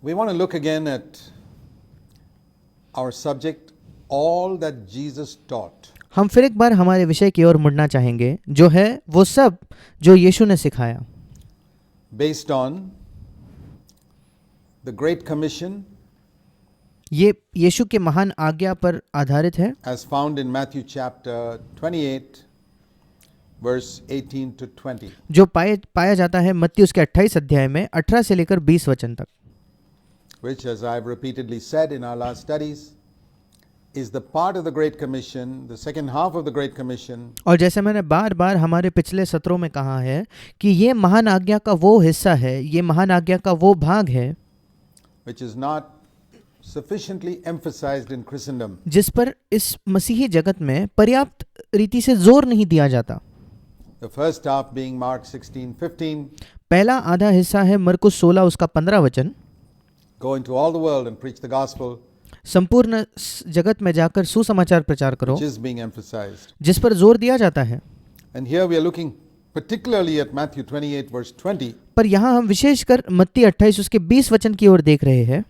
We want to look again at our subject, all that Jesus taught. हम फिर एक बार हमारे विषय की ओर मुड़ना चाहेंगे, जो है वो सब जो यीशु ने सिखाया, Based on the Great Commission ये यीशु के महान आज्ञा पर आधारित है, as found in Matthew chapter 28 verse 18 to 20. जो पाया जाता है मत्ती उसके 28 अध्याय में 18 से लेकर 20 वचन तक, Which, as I've repeatedly said in our last studies, is the part of the Great Commission, the second half of the Great Commission, और जैसे मैंने बार बार हमारे पिछले सत्रों में कहा है कि ये महान आज्ञा का वो हिस्सा है, ये महान आज्ञा का वो भाग है which is not sufficiently emphasized in Christendom. जिस पर इस मसीही जगत में पर्याप्त रीति से जोर नहीं दिया जाता। The first half being Mark 16:15, पहला आधा हिस्सा है मरकुस 16 उसका 15 वचन, go into all the world and preach the gospel, संपूर्ण जगत में जाकर सुसमाचार प्रचार करो, which is being emphasized. जिस पर जोर दिया जाता है। And here we are looking particularly at Matthew 28 verse 20, पर यहाँ हम विशेषकर मत्ती 28 उसके 20 वचन की ओर देख रहे हैं,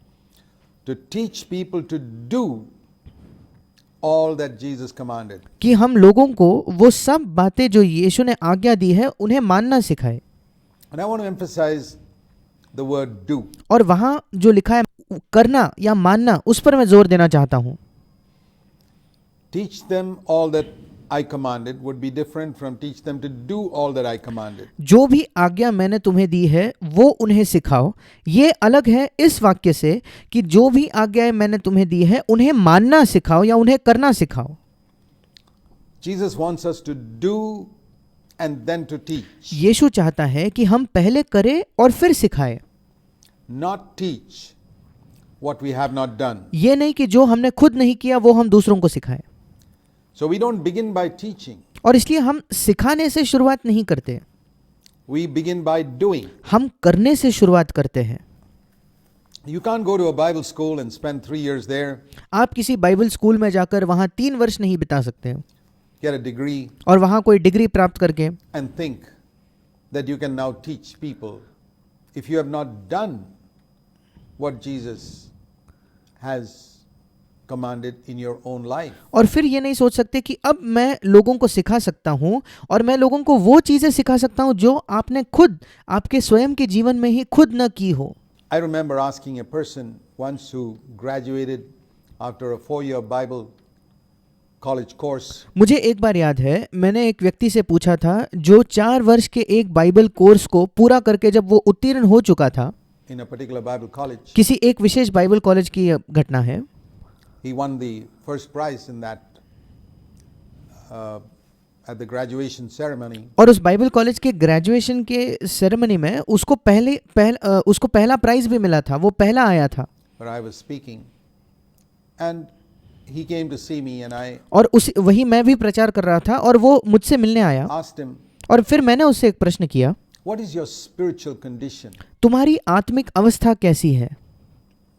to teach people to do all that Jesus commanded. कि हम लोगों को वो सब बातें जो यीशु ने आज्ञा दी है उन्हें मानना सिखाए। And I want to emphasize the word do. और वहाँ जो लिखा है करना या मानना, उस पर मैं जोर देना चाहता हूँ। Teach them all that I commanded would be different from teach them to do all that I commanded. जो भी आज्ञा मैंने तुम्हें दी है वो उन्हें सिखाओ, ये अलग है इस वाक्य से कि जो भी आज्ञाएं मैंने तुम्हें दी है उन्हें मानना सिखाओ या उन्हें करना सिखाओ। Jesus wants us to do and then to teach, यीशु चाहता है कि हम पहले करें और फिर सिखाएं, not teach what we have not done. ये नहीं कि जो हमने खुद नहीं किया वो हम दूसरों को सिखाएं। So we don't begin by teaching. और इसलिए हम सिखाने से शुरुआत नहीं करते, We begin by doing. हम करने से शुरुआत करते हैं। You can't go to a Bible school and spend 3 years there, आप किसी बाइबल स्कूल में जाकर वहाँ 3 वर्ष नहीं बिता सकते get a degree, और वहाँ कोई डिग्री प्राप्त करके and think that you can now teach people if you have not done what Jesus has commanded in your own life. और फिर ये नहीं सोच सकते कि अब मैं लोगों को सिखा सकता हूँ और मैं लोगों को वो चीज़ें सिखा सकता हूँ जो आपने खुद आपके स्वयं के जीवन में ही खुद न की हो। I remember asking a person once who graduated after a 4-year Bible college course, मुझे एक बार याद है, मैंने एक व्यक्ति से पूछा था जो 4 वर्ष के एक बाइबल कोर्स को पूरा करके जब वो उत्तीर्ण हो चुका था, in a particular Bible college, किसी एक विशेष बाइबल कॉलेज की घटना है, he won the first prize in that at the graduation ceremony. और उस बाइबल कॉलेज के ग्रेजुएशन के सेरेमनी में उसको उसको पहला प्राइज भी मिला था, वो पहला आया था। Where I was speaking, and he came to see me, and I और वही मैं भी प्रचार कर रहा था और वो मुझसे मिलने आया asked him, और फिर मैंने उससे एक प्रश्न किया, what is your spiritual condition तुम्हारी आत्मिक अवस्था कैसी है?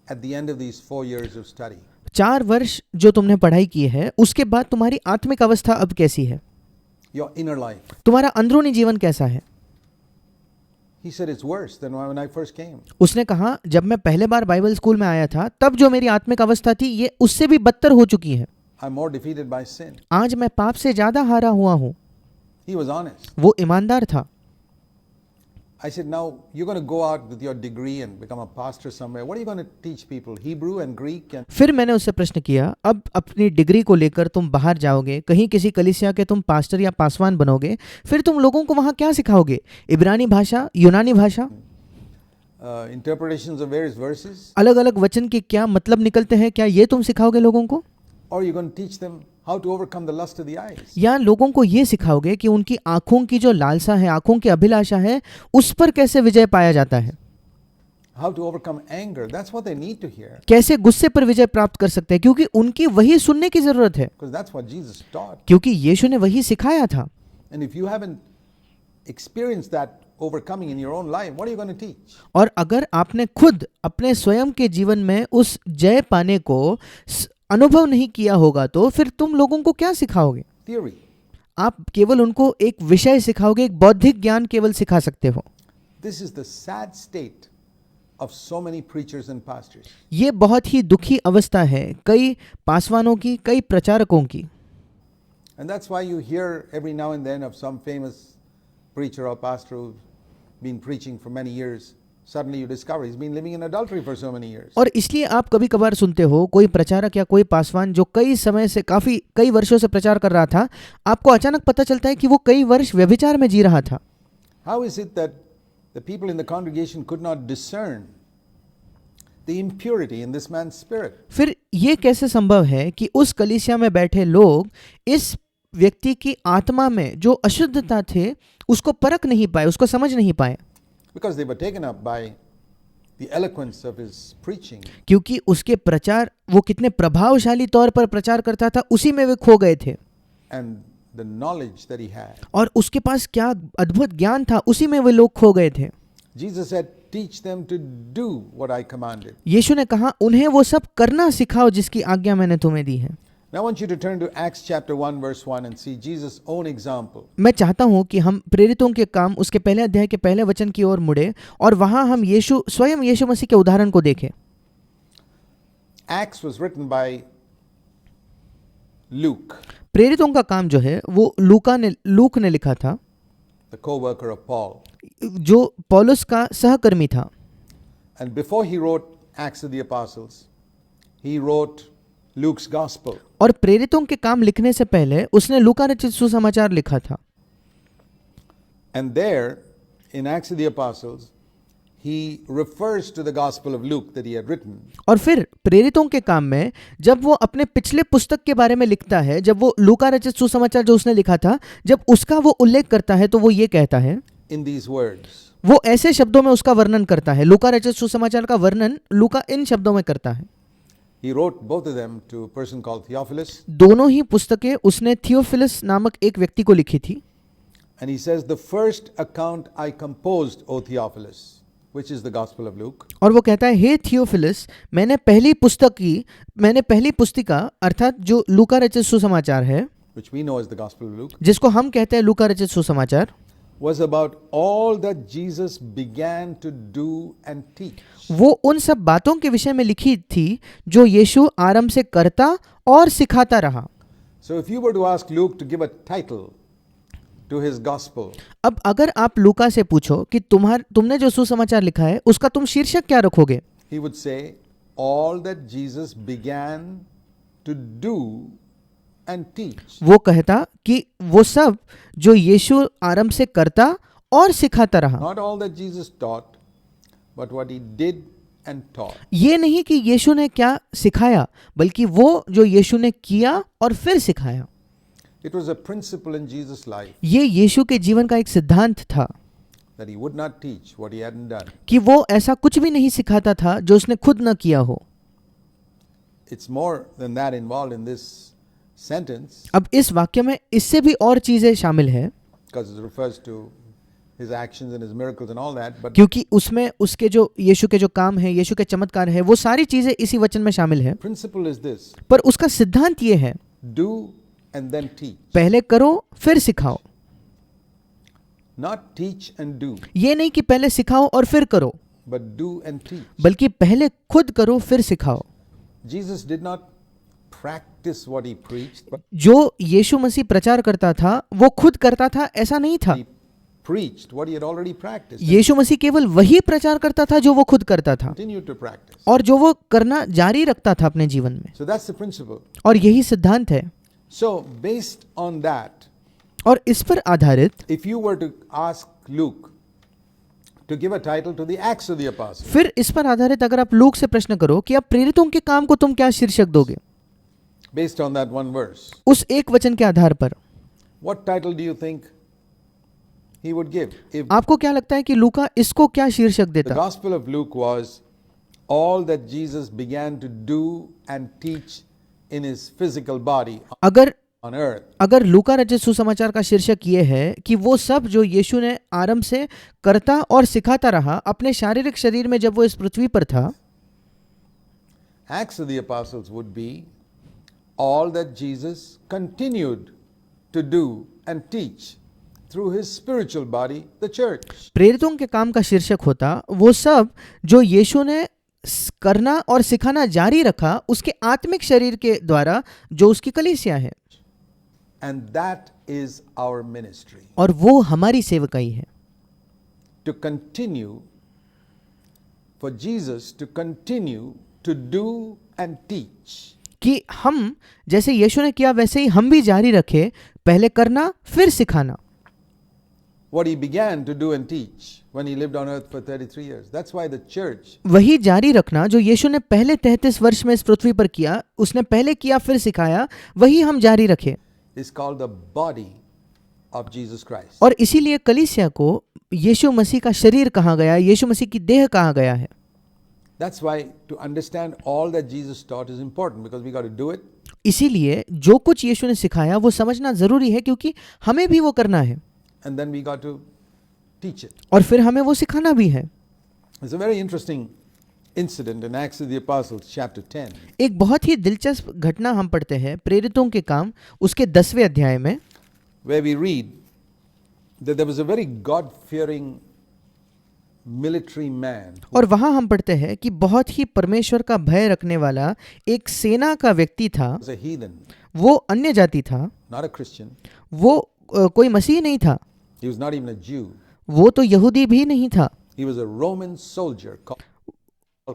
at the end of these 4 years of study? 4 वर्ष जो तुमने पढ़ाई की है उसके बाद तुम्हारी आत्मिक अवस्था अब कैसी है? Your inner life. तुम्हारा अंदरूनी जीवन कैसा है? He said it's worse than when I first came. उसने कहा, जब मैं पहले बार बाइबल स्कूल में आया था तब जो मेरी आत्मिक अवस्था थी ये उससे भी बदतर हो चुकी है। I'm more defeated by sin. आज मैं पाप से ज्यादा हारा हुआ हूँ। He was honest. वो ईमानदार था। I said, now you're going to go out with your degree and become a pastor somewhere. What are you going to teach people? Hebrew and Greek? And फिर मैंने उससे प्रश्न किया, अब अपनी डिग्री को लेकर तुम बाहर जाओगे, कहीं किसी कलीसिया के तुम पास्टर या पासवान बनोगे, फिर तुम लोगों को वहाँ क्या सिखाओगे? इब्रानी भाषा, यूनानी भाषा, interpretations of various verses? अलग अलग वचन के क्या मतलब निकलते हैं, क्या ये तुम सिखाओगे लोगों को? Or you're going to teach them how to overcome the lust of the eyes? या लोगों को ये सिखाओगे कि उनकी आंखों की जो लालसा है, आंखों की अभिलाषा है, उस पर कैसे विजय पाया जाता है? How to overcome anger? That's what they need to hear. कैसे गुस्से पर विजय प्राप्त कर सकते हैं, क्योंकि उनकी वही सुनने की जरूरत है, Because that's what Jesus taught. क्योंकि यीशु ने वही सिखाया था। And if you haven't experienced that overcoming in your own life, what are you going to teach? और अगर आपने खुद अपने स्वयं के जीवन में उस जय पाने को अनुभव नहीं किया होगा तो फिर तुम लोगों को क्या सिखाओगे? Theory. आप केवल उनको एक विषय सिखाओगे, एक बौद्धिक ज्ञान केवल सिखा सकते हो। This is the sad state of so many preachers and pastors. ये बहुत ही दुखी अवस्था है कई पासवानों की, कई प्रचारकों की। And that's why you hear every now and then of some famous preacher or pastor who's been preaching for many years. Suddenly you discover he's been living in adultery for so many years. और इसलिए आप कभी कभार सुनते हो कोई प्रचारक या कोई पासवान जो कई समय से कई वर्षों से प्रचार कर रहा था, आपको अचानक पता चलता है कि वो कई वर्ष व्यभिचार में जी रहा था। How is it that the people in the congregation could not discern the impurity in this man's spirit? फिर ये कैसे संभव है कि उस कलीसिया में बैठे लोग इस व्यक्ति की आत्मा में जो अशुद्धता थे उसको परख नहीं पाए, उसको समझ नहीं पाए? Because they were taken up by the eloquence of his preaching. क्योंकि उसके प्रचार, वो कितने प्रभावशाली तौर पर प्रचार करता था, उसी में वे खो गए थे। And the knowledge that he had. और उसके पास क्या अद्भुत ज्ञान था, उसी में वे लोग खो गए थे। Jesus said, teach them to do what I commanded. यीशु ने कहा उन्हें वो सब करना सिखाओ जिसकी आज्ञा मैंने तुम्हें दी है। Now I want you to turn to Acts chapter 1 verse 1 and see Jesus' own example. मैं चाहता हूं कि हम प्रेरितों के काम उसके पहले अध्याय के पहले वचन की ओर मुड़े और वहां हम स्वयं यीशु मसीह के उदाहरण को देखें। Acts was written by Luke, प्रेरितों का काम जो है वो लूक ने लिखा था, the co-worker of Paul. जो पौलुस का सहकर्मी था। And before he wrote Acts of the Apostles, he wrote Luke's Gospel. और प्रेरितों के काम लिखने से पहले उसने लूका रचित सुसमाचार लिखा था। And there, in Acts of the Apostles, he refers to the Gospel of Luke that he had written. और फिर प्रेरितों के काम में जब वो अपने पिछले पुस्तक के बारे में लिखता है, जब वो लूका रचित सुसमाचार जो उसने लिखा था, जब उसका वो उल्लेख करता है तो वो ये कहता है, In these words, वो ऐसे शब्दों में उसका वर्णन करता है। लूका रचित सुसमाचार का वर्णन लूका इन शब्दों में करता है। he wrote both of them to a person called Theophilus. दोनों ही पुस्तकें उसने थियोफिलस नामक एक व्यक्ति को लिखी थी। And he says, the first account I composed, O Theophilus, which is the Gospel of Luke. और वो कहता है, हे थियोफिलस, मैंने पहली पुस्तिका अर्थात जो लूका रचित सुसमाचार है, which we know as the Gospel of Luke, जिसको हम कहते हैं लूका रचित सुसमाचार, was about all that Jesus began to do and teach. वो उन सब बातों के विषय में लिखी थी जो यीशु आरंभ से करता और सिखाता रहा। So if you were to ask Luke to give a title to his gospel, अब अगर आप लूका से पूछो कि तुमने जो सुसमाचार लिखा है उसका तुम शीर्षक क्या रखोगे, he would say, all that Jesus began to do and teach. वो कहता कि वो सब जो यीशु आरंभ से करता और सिखाता रहा। Not all that Jesus taught, but what he did and taught. ये नहीं कि यीशु ने क्या सिखाया, बल्कि वो जो यीशु ने किया और फिर सिखाया। It was a principle in Jesus' life ये यीशु के जीवन का एक सिद्धांत था that he would not teach what he hadn't done. कि वो ऐसा कुछ भी नहीं सिखाता था जो उसने खुद न किया हो। It's more than that involved in this sentence, अब इस वाक्य में इससे भी और चीजें शामिल हैं, because it refers to his actions and his miracles and all that, but क्योंकि उसमें उसके जो यीशु के जो काम है, यीशु के चमत्कार है, वो सारी चीजें इसी वचन में शामिल है। principle is this: पर उसका सिद्धांत ये है, do and then teach. पहले करो फिर सिखाओ। Not teach and do, ये नहीं कि पहले सिखाओ और फिर करो, but do and teach. बल्कि पहले खुद करो फिर सिखाओ। Jesus did not practice what he preached, but जो यीशु मसीह प्रचार करता था वो खुद करता था, ऐसा नहीं था। he preached what he had already practiced. यीशु मसीह केवल वही प्रचार करता था जो वो खुद करता था Continued to practice. और जो वो करना जारी रखता था अपने जीवन में, So that's the principle. और यही सिद्धांत है। So based on that, और इस पर आधारित if you were to ask Luke to give a title to the Acts of the Apostles, फिर इस पर आधारित अगर आप लूक से प्रश्न करो कि अब प्रेरितों के काम को तुम क्या शीर्षक दोगे, based on that one verse, उस एक वचन के आधार पर what title do you think he would give? If आपको क्या लगता है कि लूका इसको क्या शीर्षक the देता? Gospel of Luke was all that Jesus began to do and teach in his physical body on earth, अगर लूका रचित सुसमाचार का शीर्षक ये है कि वो सब जो यीशु ने आरंभ से करता और सिखाता रहा अपने शारीरिक शरीर में जब वो इस पृथ्वी पर था, Acts of the Apostles would be all that Jesus continued to do and teach through his spiritual body, the church. प्रेरितों के काम का शीर्षक होता वो सब जो यीशु ने करना और सिखाना जारी रखा उसके आत्मिक शरीर के द्वारा जो उसकी कलीसिया है, And that is our ministry. और वो हमारी सेवकाई है। To continue, for Jesus to continue to do and teach. कि हम जैसे यीशु ने किया वैसे ही हम भी जारी रखें, पहले करना फिर सिखाना। What he began to do and teach when he lived on earth for 33 years. That's why the church वही जारी रखना जो यीशु ने पहले 33 वर्ष में इस पृथ्वी पर किया, उसने पहले किया फिर सिखाया, वही हम जारी रखें। is called the body of Jesus Christ. और इसीलिए कलीसिया को यीशु मसीह का शरीर कहा गया, यीशु मसीह की देह कहा गया है। That's why to understand all that Jesus taught is important because we got to do it. इसीलिए जो कुछ यीशु ने सिखाया वो समझना जरूरी है, क्योंकि हमें भी वो करना है And then we got to teach it. और फिर हमें वो सिखाना भी है। There's a very interesting incident in Acts of the Apostles, chapter 10, एक बहुत ही दिलचस्प घटना हम पढ़ते हैं प्रेरितों के काम उसके 10वें अध्याय में, where we read that there was a very God-fearing military man who और वहां हम पढ़ते हैं कि बहुत ही परमेश्वर का भय रखने वाला एक सेना का व्यक्ति था। was a heathen, वो अन्य जाति था, not a Christian. वो कोई मसीह नहीं था, He was not even a Jew. वो तो यहूदी भी नहीं था, He was a Roman soldier called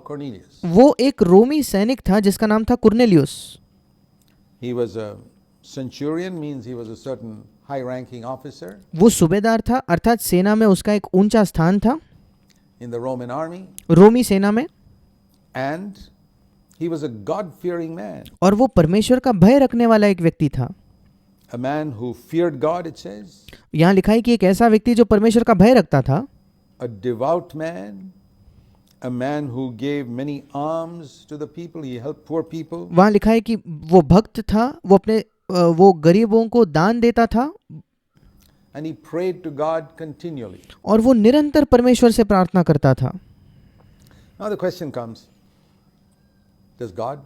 Cornelius. वो एक रोमी सैनिक था जिसका नाम था Cornelius. He was a centurion, means he was a certain high-ranking officer वो सूबेदार था, अर्थात सेना में उसका एक ऊंचा स्थान था, in the Roman army, रोमी सेना में, and he was a God-fearing man, और वो परमेश्वर का भय रखने वाला एक व्यक्ति था। a man who feared God, it says, यहाँ लिखा है कि एक ऐसा व्यक्ति जो परमेश्वर का भय रखता था, a devout man, a man who gave many alms to the people, he helped poor people, वहाँ लिखा है कि वो भक्त था, वो गरीबों को दान देता था, and he prayed to God continually. और वो निरंतर परमेश्वर से प्रार्थना करता था। Now the question comes, does God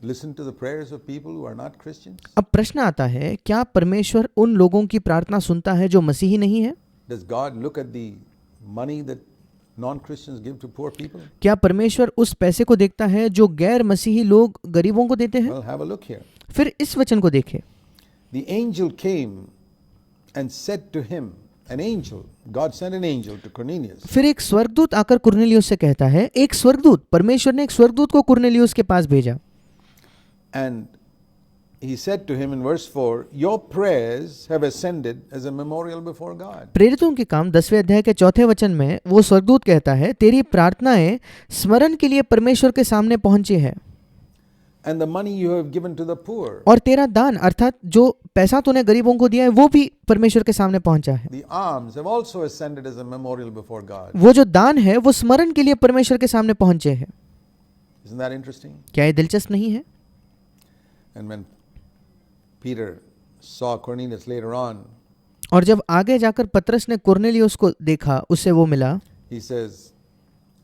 listen to the prayers of people who are not Christians? अब प्रश्न आता है, क्या परमेश्वर उन लोगों की प्रार्थना सुनता है जो मसीही नहीं है? Does God look at the money that non-Christians give to poor people? क्या परमेश्वर उस पैसे को देखता है जो गैर मसीही लोग गरीबों को देते हैं? Well, have a look here. फिर इस वचन को देखें। The angel came and said to him, an angel, God sent an angel to Cornelius. फिर एक स्वर्गदूत आकर कुर्नेलियुस से कहता है, एक स्वर्गदूत, परमेश्वर ने एक स्वर्गदूत को कुर्नेलियुस के पास भेजा। And he said to him in verse 4, your prayers have ascended as a memorial before God. प्रेरितों के काम 10वें अध्याय के 4थे वचन में वो स्वर्गदूत कहता है, तेरी प्रार्थनाएं स्मरण के लिए परमेश्वर के सामने पहुंची है, And the money you have given to the poor, और तेरा दान अर्थात जो पैसा तूने गरीबों को दिया है वो भी परमेश्वर के सामने पहुंचा है। the alms have also ascended as a memorial before God. वो जो दान है वो स्मरण के लिए परमेश्वर के सामने पहुंचे हैं। Isn't that interesting? क्या ये दिलचस्प नहीं है? And when Peter saw Cornelius later on, और जब आगे जाकर पतरस ने कुर्नेलियुस को देखा, उससे वो मिला, he says,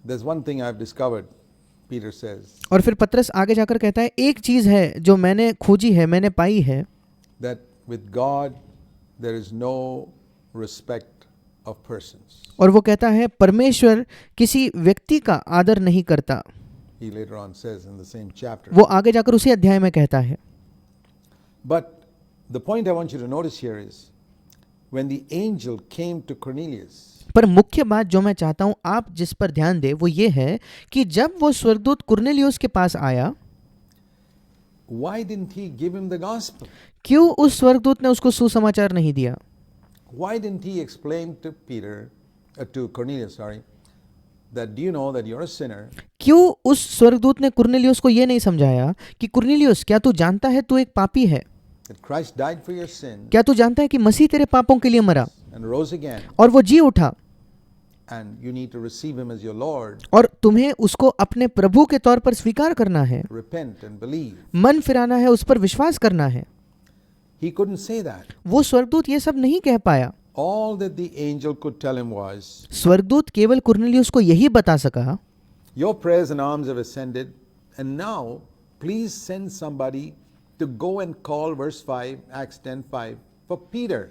there's one thing I've discovered, Peter says, और फिर पतरस आगे जाकर कहता है, एक चीज है जो मैंने खोजी है, मैंने पाई है, that with God there is no respect of persons. और वो कहता है परमेश्वर किसी व्यक्ति का आदर नहीं करता। He later on says in the same chapter. वो आगे जाकर उसी अध्याय में कहता है। But the point I want you to notice here is, when the angel came to Cornelius, पर मुख्य बात जो मैं चाहता हूं आप जिस पर ध्यान दें वो ये है कि जब वो स्वर्गदूत कुर्नेलियुस के पास आया, why didn't he give him the gospel? क्यों उस स्वर्गदूत ने उसको सुसमाचार नहीं दिया? Why didn't he explain to to Cornelius, that do you know that you're a sinner? क्यों उस स्वर्गदूत ने कुर्नेलियुस को ये नहीं समझाया कि कुर्नेलियुस क्या तू जानता है तू एक पापी है? That Christ died for your sin क्या तू जानता है कि मसीह तेरे पापों के लिए मरा and rose again, और वो जी उठा, and you need to receive him as your Lord, और तुम्हें उसको अपने प्रभु के तौर पर स्वीकार करना है, repent and believe. मन फिराना है, उस पर विश्वास करना है। He couldn't say that. वो स्वर्गदूत ये सब नहीं कह पाया। All that the angel could tell him was, स्वर्गदूत केवल कुर्नेलियुस को यही बता सका, your prayers and alms have ascended, and now please send somebody to go and call, verse 5, Acts 10:5, for Peter.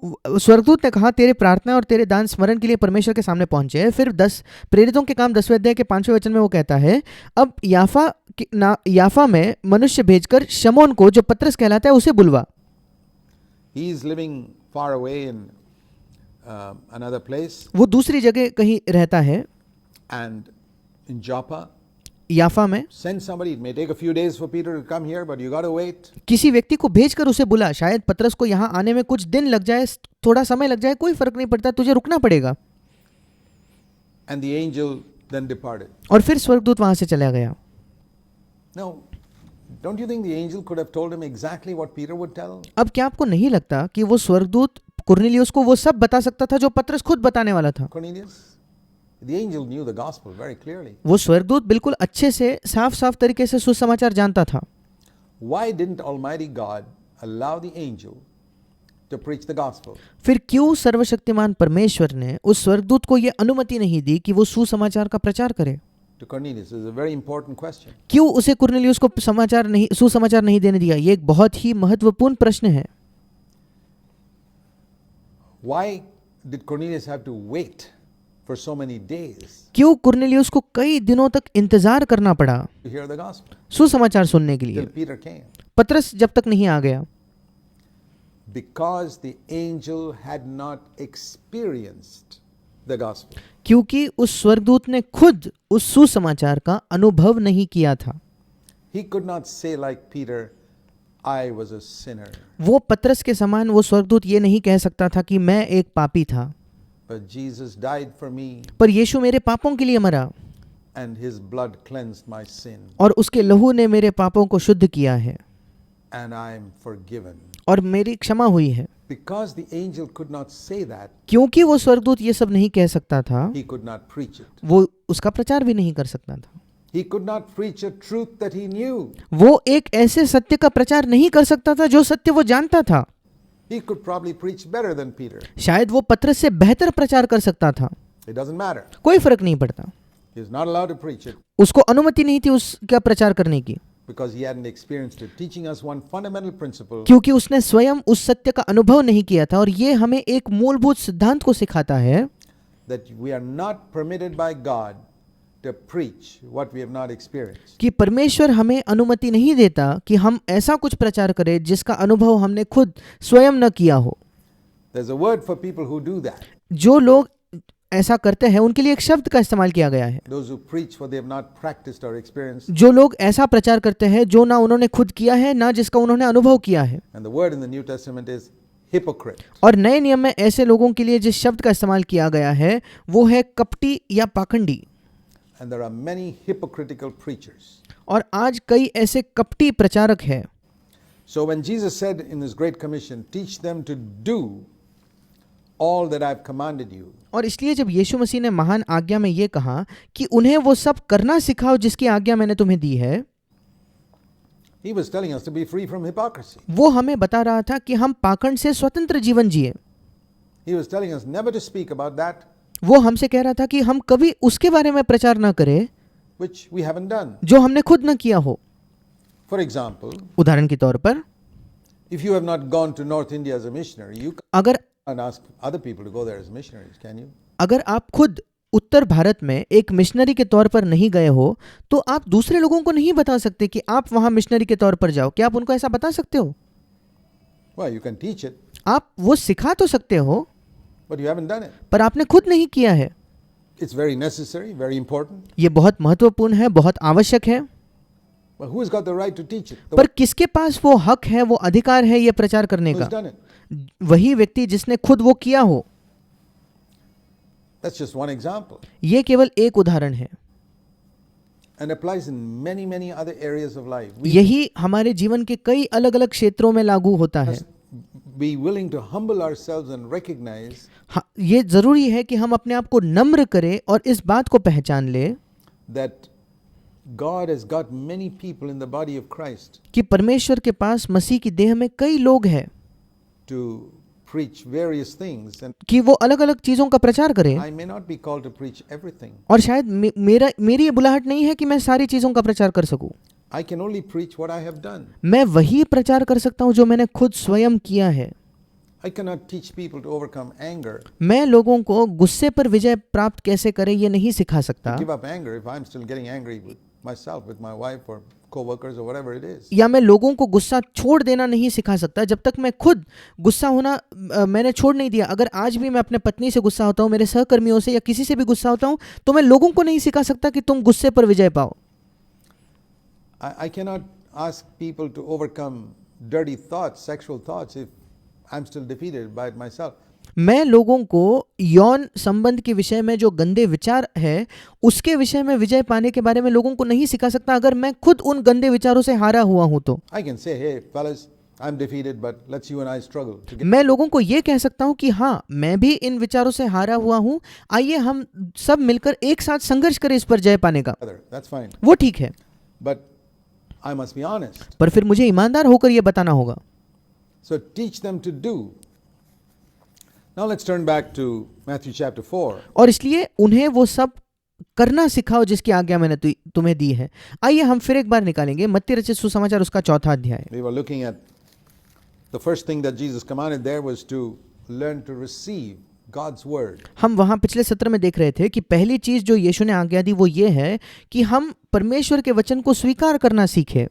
स्वर्गदूत ने कहा तेरे प्रार्थना और तेरे दान स्मरण के लिए परमेश्वर के सामने पहुंचे। फिर 10 प्रेरितों के काम 10वें अध्याय के 5वें वचन में वो कहता है, अब याफा में मनुष्य भेजकर शमौन को, जो पतरस कहलाता है, उसे बुलवा। He is living far away in another place, वो दूसरी जगह कहीं रहता है, and in Joppa. याफा में। Send somebody. It may take a few days for Peter to come here, but you got to wait. किसी व्यक्ति को भेजकर उसे बुला। शायद पतरस को यहाँ आने में कुछ दिन लग जाए, थोड़ा समय लग जाए, कोई फर्क नहीं पड़ता, तुझे रुकना पड़ेगा। And the angel then departed. और फिर स्वर्गदूत वहां से चला गया। Now, don't you think the angel could have told him exactly what Peter would tell? अब क्या आपको नहीं लगता कि वो स्वर्गदूत कुरनेलियुस को वो सब बता सकता था जो पतरस खुद बताने वाला था? Cornelius? The angel knew the gospel very clearly. वो स्वर्गदूत बिल्कुल अच्छे से साफ साफ तरीके से सुसमाचार जानता था। Why didn't Almighty God allow the angel to preach the gospel? फिर क्यों सर्वशक्तिमान परमेश्वर ने उस स्वर्गदूत को ये अनुमति नहीं दी कि वो सुसमाचार का प्रचार करे? To Cornelius is a very important question. क्यों उसे कुरनेलियुस को सुसमाचार नहीं देने दिया? ये एक बहुत ही महत्वपूर्ण प्रश्न है। Why did Cornelius have to wait for so many days क्यों कुरनेलियुस को कई दिनों तक इंतजार करना पड़ा to hear the gospel सुसमाचार सुनने के लिए? till Peter came? पतरस जब तक नहीं आ गया। Because the angel had not experienced the gospel. क्योंकि उस स्वर्गदूत ने खुद उस सुसमाचार का अनुभव नहीं किया था। He could not say like Peter, I was a sinner. वो पतरस के समान वो स्वर्गदूत ये नहीं कह सकता था कि मैं एक पापी था, But Jesus died for me, पर यीशु मेरे पापों के लिए मरा and his blood cleansed my sin, और उसके लहू ने मेरे पापों को शुद्ध किया है and I am forgiven. और मेरी क्षमा हुई है। Because the angel could not say that, क्योंकि वो स्वर्गदूत ये सब नहीं कह सकता था, he could not preach it. वो उसका प्रचार भी नहीं कर सकता था। He could not preach a truth that he knew. वो एक ऐसे सत्य का प्रचार नहीं कर सकता था जो सत्य वो जानता था। He could probably preach better than Peter. शायद वो पतरस से बेहतर प्रचार कर सकता था, It doesn't matter. कोई फर्क नहीं पड़ता। He is not allowed to preach it उसको अनुमति नहीं थी उसका प्रचार करने की, because he hadn't experienced it, teaching us one fundamental principle क्योंकि उसने स्वयं उस सत्य का अनुभव नहीं किया था। और ये हमें एक मूलभूत सिद्धांत को सिखाता है that we are not permitted by God to preach what we have not experienced. कि परमेश्वर हमें अनुमति नहीं देता कि हम ऐसा कुछ प्रचार करें जिसका अनुभव हमने खुद स्वयं न किया हो। There's a word for people who do that. जो लोग ऐसा करते हैं उनके लिए एक शब्द का इस्तेमाल किया गया है। Those who preach what they have not practiced or experienced. जो लोग ऐसा प्रचार करते हैं जो ना उन्होंने खुद किया है ना जिसका उन्होंने अनुभव किया है। And the word in the New Testament is hypocrite. और नए नियम में ऐसे लोगों के लिए जिस शब्द का इस्तेमाल किया गया है वो है कपटी या पाखंडी। And there are many hypocritical preachers. और आज कई ऐसे कपटी प्रचारक हैं। So when Jesus said in his great commission, teach them to do all that I've commanded you, और इसलिए जब यीशु मसीह ने महान आज्ञा में ये कहा कि उन्हें वो सब करना सिखाओ जिसकी आज्ञा मैंने तुम्हें दी है, he was telling us to be free from hypocrisy. वो हमें बता रहा था कि हम पाखंड से स्वतंत्र जीवन जिए। He was telling us never to speak about that वो हमसे कह रहा था कि हम कभी उसके बारे में प्रचार ना करें which we haven't done. जो हमने खुद न किया हो। For example, उदाहरण के तौर पर, if you have not gone to North India as a missionary, you अगर can't ask other people to go there as missionaries, can you? अगर आप खुद उत्तर भारत में एक मिशनरी के तौर पर नहीं गए हो तो आप दूसरे लोगों को नहीं बता सकते कि आप वहां मिशनरी के तौर पर जाओ। क्या आप उनको ऐसा बता सकते हो? Well, you can teach it, आप वो सिखा तो सकते हो but you haven't done it. पर आपने खुद नहीं किया है। It's very necessary, very important. ये बहुत महत्वपूर्ण है, बहुत आवश्यक है। But who's got the right to teach it? The पर किसके पास वो हक है, वो अधिकार है ये प्रचार करने one who's का? done it. वही व्यक्ति जिसने खुद वो किया हो। That's just one example. ये केवल एक उदाहरण है। And applies in many, many other areas of life. We यही हमारे जीवन के कई अलग अलग क्षेत्रों में लागू होता है। must be willing to humble ourselves and recognize ये जरूरी है कि हम अपने आप को नम्र करें और इस बात को पहचान लें that God has got many people in the body of Christ कि परमेश्वर के पास मसीह की देह में कई लोग हैं to preach various things, and कि वो अलग अलग चीजों का प्रचार करें। I may not be called to preach everything. और शायद मेरी ये बुलाहट नहीं है कि मैं सारी चीजों का प्रचार कर सकूं। I can only preach what I have done. मैं वही प्रचार कर सकता हूं जो मैंने खुद स्वयं किया है। I cannot teach people to overcome anger. मैं लोगों को गुस्से पर विजय प्राप्त कैसे करें ये नहीं सिखा सकता, Give up anger if I'm still getting angry with myself, with my wife or co-workers or whatever it is. या मैं लोगों को गुस्सा छोड़ देना नहीं सिखा सकता जब तक मैं खुद गुस्सा होना मैंने छोड़ नहीं दिया। अगर आज भी मैं अपने पत्नी से गुस्सा होता हूँ, मेरे सहकर्मियों से या किसी से भी गुस्सा होता हूँ, तो मैं लोगों को नहीं सिखा सकता कि तुम गुस्से पर विजय पाओ। I cannot ask people to overcome dirty thoughts, sexual thoughts, if I'm still defeated by it myself. मैं लोगों को यौन संबंध के विषय में जो गंदे विचार है उसके विषय में विजय पाने के बारे में लोगों को नहीं सिखा सकता अगर मैं खुद उन गंदे विचारों से हारा हुआ हूं तो। I can say, hey fellas, I'm defeated, but let's you and I struggle together. मैं लोगों को ये कह सकता हूं कि हाँ मैं भी इन विचारों से हारा हुआ हूं, आइए हम सब मिलकर एक साथ संघर्ष करें इस पर जय पाने का। That's fine. वो ठीक है, But I must be honest. पर फिर मुझे ईमानदार होकर ये बताना होगा। So teach them to do. Now let's turn back to Matthew chapter 4. और इसलिए उन्हें वो सब करना सिखाओ जिसकी आज्ञा मैंने तुम्हें दी है। आइए हम फिर एक बार निकालेंगे मत्ती रचित सुसमाचार उसका 4था अध्याय। We were looking at the first thing that Jesus commanded there was to learn to receive God's word. हम वहाँ पिछले सत्र में देख रहे थे कि पहली चीज जो यीशु ने आज्ञा दी वो ये है कि हम परमेश्वर के वचन को स्वीकार करना सीखें।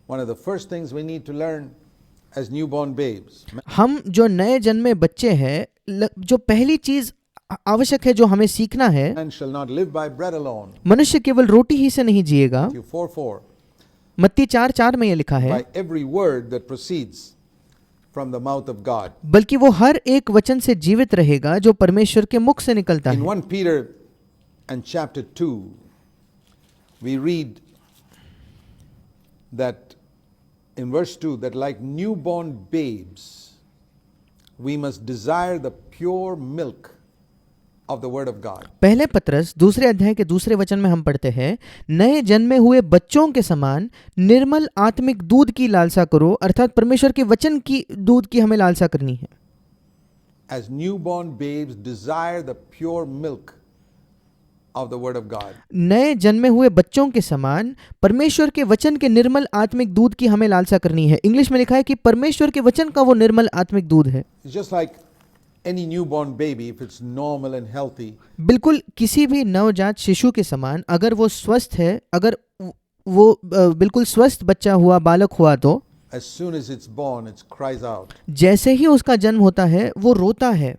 One of the first things we need to learn as newborn babes. हम जो नए जन्मे बच्चे हैं, जो पहली चीज आवश्यक है जो हमें सीखना है, Man shall not live by bread alone. मनुष्य केवल रोटी ही से नहीं जिएगा। Matthew 4:4. मत्ती 4:4 में ये लिखा है, By every word that proceeds from the mouth of God. बल्कि वो हर एक वचन से जीवित रहेगा जो परमेश्वर के मुख से निकलता In है। 1 Peter and chapter 2, we read that in verse 2 that like newborn babes, we must desire the pure milk of the word of God. पहले पत्रस दूसरे अध्याय के दूसरे वचन में हम पढ़ते हैं, नए जन्मे हुए बच्चों के समान निर्मल आत्मिक दूध की लालसा करो, अर्थात परमेश्वर के वचन की दूध की हमें लालसा करनी है। As newborn babes desire the pure milk of the word of God. नए जन्मे हुए बच्चों के समान परमेश्वर के वचन के निर्मल आत्मिक दूध की हमें लालसा करनी है। इंग्लिश में लिखा है कि परमेश्वर के वचन का वो निर्मल आत्मिक दूध है। It's just like any newborn baby, if it's normal and healthy, बिल्कुल किसी भी नवजात शिशु के समान अगर वो स्वस्थ है, अगर वो बिल्कुल स्वस्थ बच्चा हुआ, बालक हुआ, तो as soon as it's born, it cries out. जैसे ही उसका जन्म होता है वो रोता है।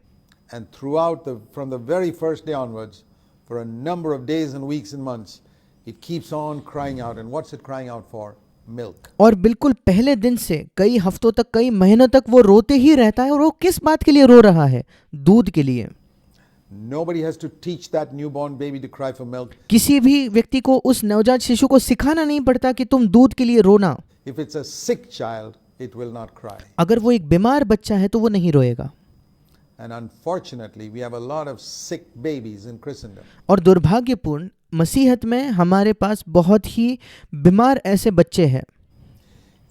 And throughout from the very first day onwards, for a number of days and weeks and months, it keeps on crying out. And what's it crying out for? Milk. और बिल्कुल पहले दिन से कई हफ्तों तक, कई महीनों तक वो रोते ही रहता है। और वो किस बात के लिए रो रहा है? दूध के लिए। Nobody has to teach that newborn baby to cry for milk. किसी भी व्यक्ति को उस नवजात शिशु को सिखाना नहीं पड़ता कि तुम दूध के लिए रोना। If it's a sick child, it will not cry. अगर वो एक बीमार बच्चा है तो वो नहीं रोएगा। And unfortunately, we have a lot of sick babies in Christendom. और दुर्भाग्यपूर्ण मसीहत में हमारे पास बहुत ही बीमार ऐसे बच्चे हैं।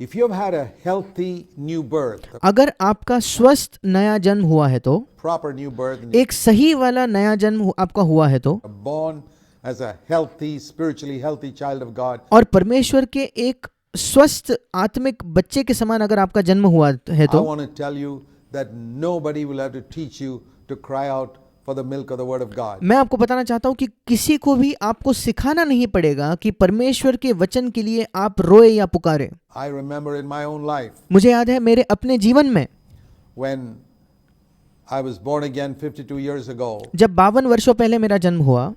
If you have had a healthy new birth, अगर आपका स्वस्थ नया जन्म हुआ है तो, proper new birth, and एक सही वाला नया जन्म आपका हुआ है तो, you're born as a healthy, spiritually healthy child of God, और परमेश्वर के एक स्वस्थ आत्मिक बच्चे के समान अगर आपका जन्म हुआ है I तो, want to tell you that nobody will have to teach you to cry out for the milk of the word of God. मैं आपको बताना चाहता हूं कि किसी को भी आपको सिखाना नहीं पड़ेगा कि परमेश्वर के वचन के लिए आप रोए या पुकारे। I remember in my own life मुझे याद है मेरे अपने जीवन में when I was born again 52 years ago, जब 52 वर्षों पहले मेरा जन्म हुआ,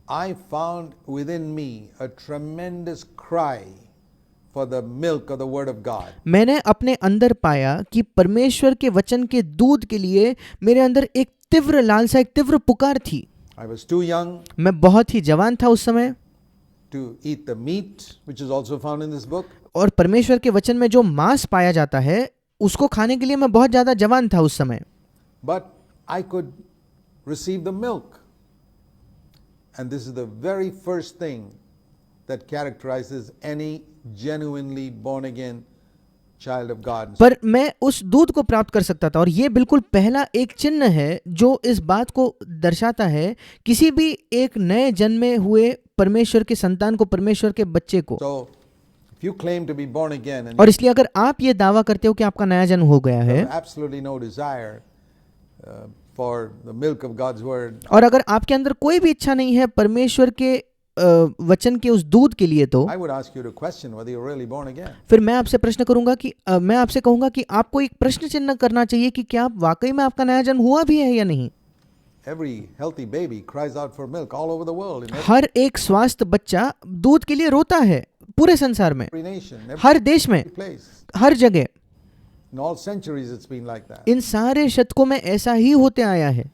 I found within me a tremendous cry for the milk of the word of God. मैंने अपने अंदर पाया कि परमेश्वर के वचन के दूध के लिए मेरे अंदर एक तीव्र लालसा, एक तीव्र पुकार थी। I was too young मैं बहुत ही जवान था उस समय, to eat the meat which is also found in this book, और परमेश्वर के वचन में जो मांस पाया जाता है उसको खाने के लिए मैं बहुत ज्यादा जवान था उस समय। but I could receive the milk. And this is the very first thing that characterizes any genuinely born again child of God. पर मैं उस दूध को प्राप्त कर सकता था, और ये बिल्कुल पहला एक चिन्ह है जो इस बात को दर्शाता है किसी भी एक नए जन्मे हुए परमेश्वर के संतान को, परमेश्वर के बच्चे को। So If you claim to be born again and और इसलिए अगर आप ये दावा करते हो कि आपका नया जन्म हो गया you है have absolutely no desire for the milk of God's word, और अगर आपके अंदर कोई भी इच्छा नहीं है परमेश्वर के वचन के उस दूध के लिए, तो I would ask you to question whether you're really born again. फिर मैं आपसे प्रश्न करूंगा कि मैं आपसे कहूंगा कि आपको एक प्रश्न चिन्ह करना चाहिए कि क्या आप वाकई में आपका नया जन्म हुआ भी है या नहीं। Every healthy baby cries out for milk all over the world, in हर एक स्वस्थ बच्चा दूध के लिए रोता है पूरे संसार में, every nation, हर देश में, every place. हर जगह, In all centuries it's been like that. इन सारे शतकों में ऐसा ही होते आया है।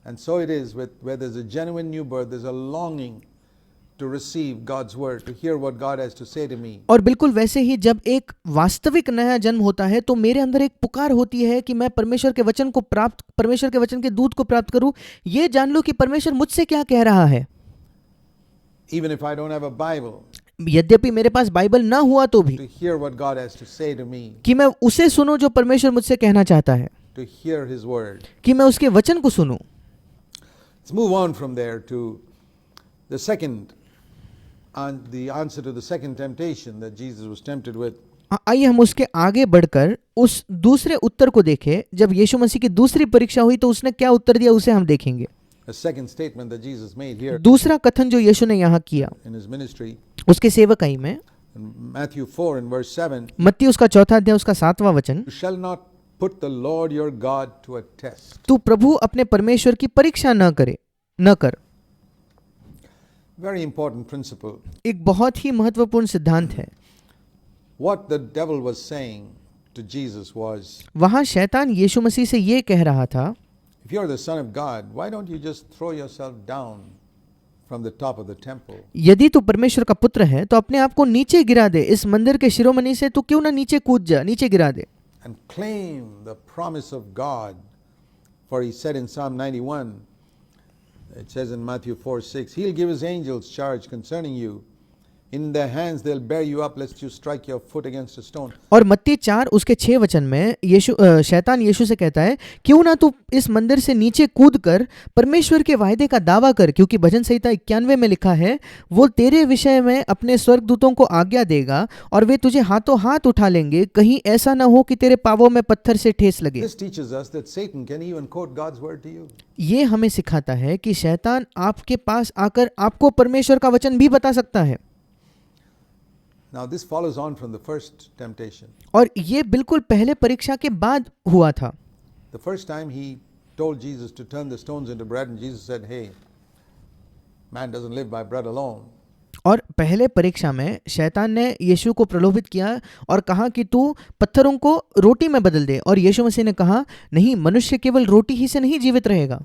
And so it is with where there's a genuine new birth, there's a longing to receive God's word, to hear what God has to say to me. और बिल्कुल वैसे ही जब एक वास्तविक नया जन्म होता है तो मेरे अंदर एक पुकार होती है कि मैं परमेश्वर के वचन को प्राप्त, परमेश्वर के वचन के दूध को प्राप्त करूं, ये जान लूं कि परमेश्वर मुझसे क्या कह रहा है। Even if I don't have a Bible, यद्यपि मेरे पास बाइबल ना हुआ तो भी to hear what God has to say to me, कि मैं उसे सुनूं जो परमेश्वर मुझसे कहना चाहता है, to hear his word. कि मैं उसके वचन को सुनूं। Let's move on from there to the second, the answer to the second temptation that Jesus was tempted with. आइए हम उसके आगे बढ़कर उस दूसरे उत्तर को देखें। जब यीशु मसीह की दूसरी परीक्षा हुई तो उसने क्या उत्तर दिया उसे हम देखेंगे। The second statement that Jesus made here दूसरा कथन जो यीशु ने यहाँ किया in his ministry, उसके सेवकाई में, in Matthew 4 and verse 7, मत्ती उसका चौथा अध्याय उसका 7वां वचन, you shall not put the Lord your God to a test. तू प्रभु अपने परमेश्वर की परीक्षा न कर। Very important principle. एक बहुत ही महत्वपूर्ण सिद्धांत है। What the devil was saying to Jesus was, वहां शैतान यीशु मसीह से ये कह रहा था, if you're the son of God, why don't you just throw yourself down from the top of the temple? यदि तू परमेश्वर का पुत्र है तो अपने आप को नीचे गिरा दे, इस मंदिर के शिरोमणि से तू क्यों ना नीचे कूद जा, नीचे गिरा दे। And claim the promise of God. For he said in Psalm 91, it says in Matthew 4:6, he'll give his angels charge concerning you. In their hands they'll bear you up lest you strike your foot against a stone. और मत्ती 4 उसके 6 वचन में शैतान यीशु से कहता है, क्यों ना तू इस मंदिर से नीचे कूद कर परमेश्वर के वायदे का दावा कर, क्योंकि भजन संहिता 91 में लिखा है, वो तेरे विषय में अपने स्वर्गदूतों को आज्ञा देगा और वे तुझे हाथों हाथ उठा लेंगे, कहीं ऐसा ना हो कि तेरे पांवों में पत्थर से ठेस लगे। This teaches us that Satan can even quote God's word to you. ये हमें सिखाता है कि शैतान आपके पास आकर आपको परमेश्वर का वचन भी बता सकता है। Now this follows on from the first temptation. और ये बिल्कुल पहले परीक्षा के बाद हुआ था। The first time he told Jesus to turn the stones into bread, and Jesus said, hey, man doesn't live by bread alone. और पहले परीक्षा में शैतान ने यीशु को प्रलोभित किया और कहा कि तू पत्थरों को रोटी में बदल दे, और यीशु मसीह ने कहा, नहीं, मनुष्य केवल रोटी ही से नहीं जीवित रहेगा।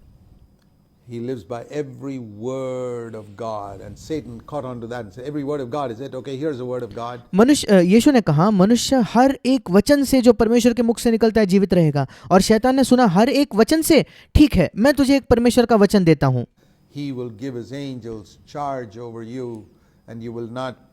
He lives by every word of God, and Satan caught on to that and said, every word of God, is it? Okay, here's the word of God. यीशु ने कहा, मनुष्य हर एक वचन से जो परमेश्वर के मुख से निकलता है जीवित रहेगा, और शैतान ने सुना हर एक वचन से, ठीक है, मैं तुझे एक परमेश्वर का वचन देता हूँ। He will give his angels charge over you, and you will not,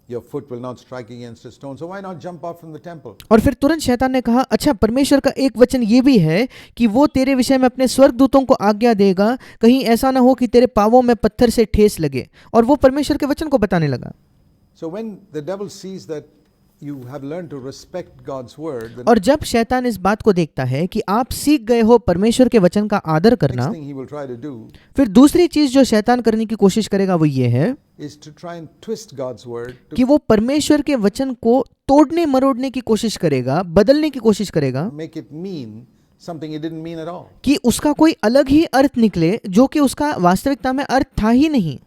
your foot will not strike against a stone. So why not jump off from the temple? और फिर तुरंत शैतान ने कहा, अच्छा, परमेश्वर का एक वचन ये भी है कि वो तेरे विषय में अपने स्वर्गदूतों को आज्ञा देगा, कहीं ऐसा ना हो कि तेरे पांवों में पत्थर से ठेस लगे, और वो परमेश्वर के वचन को बताने लगा। So when the devil sees that you have learned to respect God's word, the और जब शैतान इस बात को देखता है कि आप सीख गए हो परमेश्वर के वचन का आदर करना, next thing he will try to do फिर दूसरी चीज जो शैतान करने की कोशिश करेगा वो ये है is to try and twist God's word कि वो परमेश्वर के वचन को तोड़ने मरोड़ने की कोशिश करेगा, बदलने की कोशिश करेगा, to make it mean something it didn't mean at all. कि उसका कोई अलग ही अर्थ निकले जो कि उसका वास्तविकता में अर्थ था ही नहीं,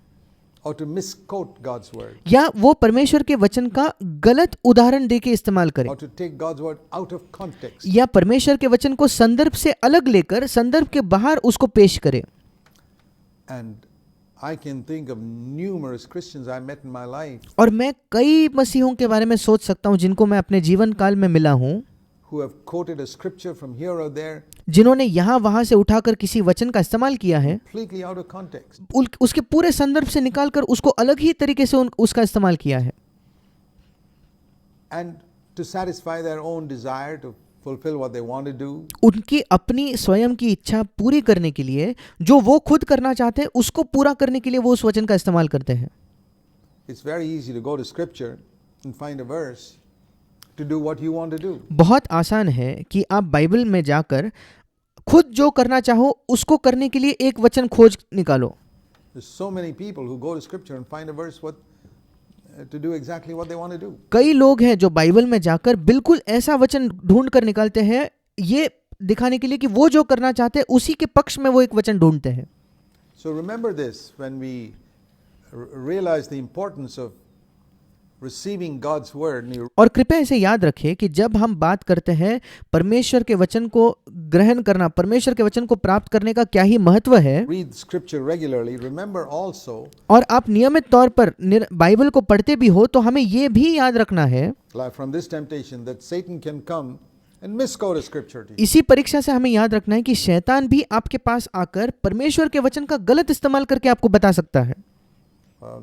Or to misquote God's word. या वो परमेश्वर के वचन का गलत उदाहरण देके इस्तेमाल करे, Or to take God's word out of context. या परमेश्वर के वचन को संदर्भ से अलग लेकर संदर्भ के बाहर उसको पेश करे। And I can think of numerous Christians I met in my life और मैं कई मसीहों के बारे में सोच सकता हूँ जिनको मैं अपने जीवन काल में मिला हूँ, who have quoted a scripture from here or there जिन्होंने यहाँ वहां से उठाकर किसी वचन का इस्तेमाल किया है, completely out of context. उसके पूरे संदर्भ से निकालकर उसको अलग ही तरीके से उसका इस्तेमाल किया है, And to satisfy their own desire to fulfill what they want to do, उनकी अपनी स्वयं की इच्छा पूरी करने के लिए, जो वो खुद करना चाहते हैं उसको पूरा करने के लिए वो उस वचन का इस्तेमाल करते हैं। it's very easy to go to scripture and find a verse to do what you want to do. बहुत आसान है कि आप बाइबल में जाकर खुद जो करना चाहो उसको करने के लिए एक वचन खोज निकालो. There's so many people who go to scripture and find a verse to do exactly what they want to do. कई लोग हैं जो बाइबल में जाकर बिल्कुल ऐसा वचन ढूंढ कर निकालते हैं ये दिखाने के लिए कि वो जो करना चाहते हैं उसी के पक्ष में वो एक वचन ढूंढते हैं. So remember this when we realize the importance of receiving God's word. and you- और कृपया इसे याद रखें कि जब हम बात करते हैं परमेश्वर के वचन को ग्रहण करना, परमेश्वर के वचन को प्राप्त करने का क्या ही महत्व है, read scripture regularly, remember also और आप नियमित तौर पर बाइबल को पढ़ते भी हो तो हमें ये भी याद रखना है like from this temptation that Satan can come and misquote a scripture to you. इसी परीक्षा से हमें याद रखना है कि शैतान भी आपके पास आकर परमेश्वर के वचन का गलत इस्तेमाल करके आपको बता सकता है.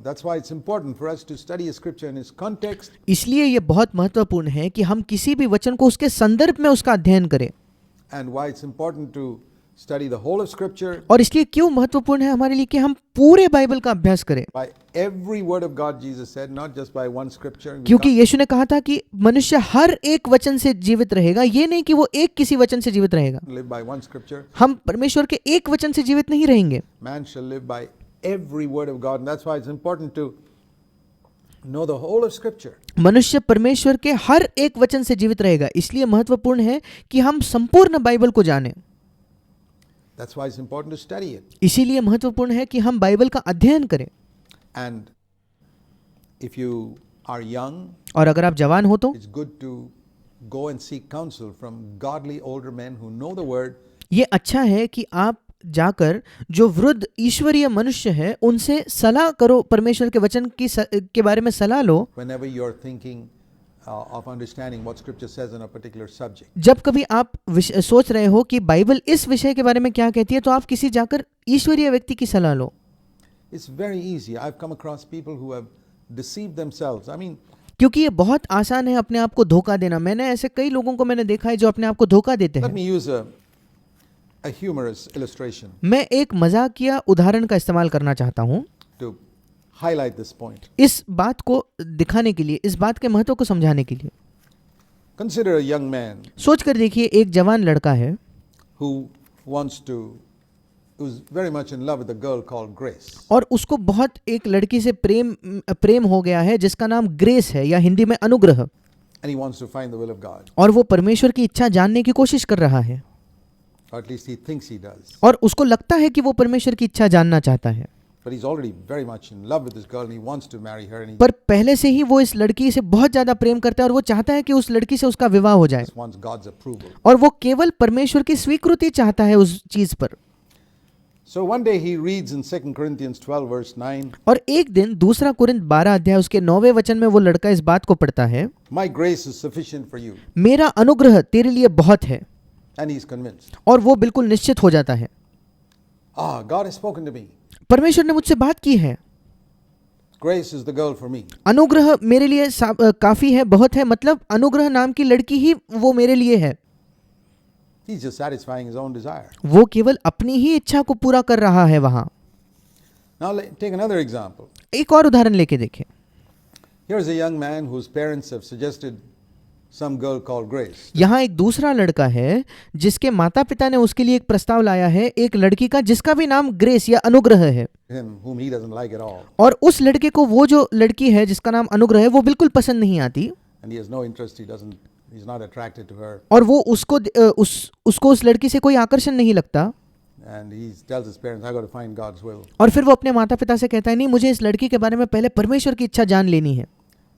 That's why it's important for us to study a scripture in its context इसलिए ये बहुत महत्वपूर्ण है कि हम किसी भी वचन को उसके संदर्भ में उसका अध्ययन करें. and why it's important to study the whole of scripture और इसलिए क्यों महत्वपूर्ण है हमारे लिए कि हम पूरे बाइबल का अभ्यास करें, by every word of God, Jesus said, not just by one scripture. We क्योंकि can't यीशु ने कहा था कि मनुष्य हर एक वचन से जीवित रहेगा, ये नहीं कि वो एक किसी वचन से जीवित रहेगा. live by one scripture. हम परमेश्वर के एक वचन से जीवित नहीं रहेंगे. Man shall live by every word of God, and that's why it's important to know the whole of scripture. मनुष्य परमेश्वर के हर एक वचन से जीवित रहेगा, इसलिए महत्वपूर्ण है कि हम संपूर्ण बाइबल को जानें. That's why it's important to study it. इसीलिए महत्वपूर्ण है कि हम बाइबल का अध्ययन करें. And if you are young, और अगर आप जवान हो तो it's good to go and seek counsel from godly older men who know the word ये अच्छा है कि आप जाकर जो वृद्ध ईश्वरीय मनुष्य है उनसे सलाह करो, परमेश्वर के वचन के बारे में सलाह लो whenever you're thinking of understanding what scripture says on a particular subject. जब कभी आप सोच रहे हो कि बाइबल इस विषय के बारे में क्या कहती है तो आप किसी जाकर ईश्वरीय व्यक्ति की सलाह लो. It's very easy. I've come across people who have deceived themselves. I mean, क्योंकि ये बहुत आसान है अपने आप को धोखा देना. मैंने ऐसे कई लोगों को मैंने देखा है जो अपने आप को धोखा देते let हैं. me use a humorous illustration मैं एक मजाकिया उदाहरण का इस्तेमाल करना चाहता हूँ to highlight this point. इस बात को दिखाने के लिए, इस बात के महत्व को समझाने के लिए. Consider a young man सोच कर देखिए, एक जवान लड़का है who's very much in love with a girl called Grace. और उसको बहुत एक लड़की से प्रेम हो गया है जिसका नाम ग्रेस है या हिंदी में अनुग्रह, And he wants to find the will of God. और वो परमेश्वर की इच्छा जानने की कोशिश कर रहा है, Or at least he thinks he does. और उसको लगता है कि वो परमेश्वर की इच्छा जानना चाहता है. But he's already very much in love with this girl and he wants to marry her and he पर पहले से ही वो इस लड़की से बहुत ज्यादा प्रेम करता है और वो चाहता है कि उस लड़की से उसका विवाह हो जाए, just wants God's approval. और वो केवल परमेश्वर की स्वीकृति चाहता है उस चीज पर. So one day he reads in 2 Corinthians 12 verse 9, और एक दिन दूसरा कुरिन्थ 12 अध्याय उसके 9वें वचन में वो लड़का इस बात को पढ़ता है, my grace is sufficient for you. मेरा अनुग्रह तेरे लिए बहुत है. And he's convinced. और वो बिल्कुल निश्चित हो जाता है, God has spoken to me. परमेश्वर ने मुझसे बात की है, Grace is the girl for me. अनुग्रह मेरे लिए काफी है, बहुत है, मतलब अनुग्रह नाम की लड़की ही वो मेरे लिए है. He's just satisfying his own desire. वो केवल अपनी ही इच्छा को पूरा कर रहा है वहां. Now take another example. एक और उदाहरण लेके देखें. Here's a young man whose parents have suggested some girl called Grace. यहाँ एक दूसरा लड़का है जिसके माता पिता ने उसके लिए एक प्रस्ताव लाया है, एक लड़की का जिसका भी नाम ग्रेस या अनुग्रह है, Him whom he doesn't like at all. और उस लड़के को वो जो लड़की है जिसका नाम अनुग्रह है वो बिल्कुल पसंद नहीं आती, And he has no interest, he's not attracted to her. और वो उसको उस लड़की से कोई आकर्षण नहीं लगता. And he tells his parents, I got to find God's will. और फिर वो अपने माता पिता से कहता है, नहीं, मुझे इस लड़की के बारे में पहले परमेश्वर की इच्छा जान लेनी है.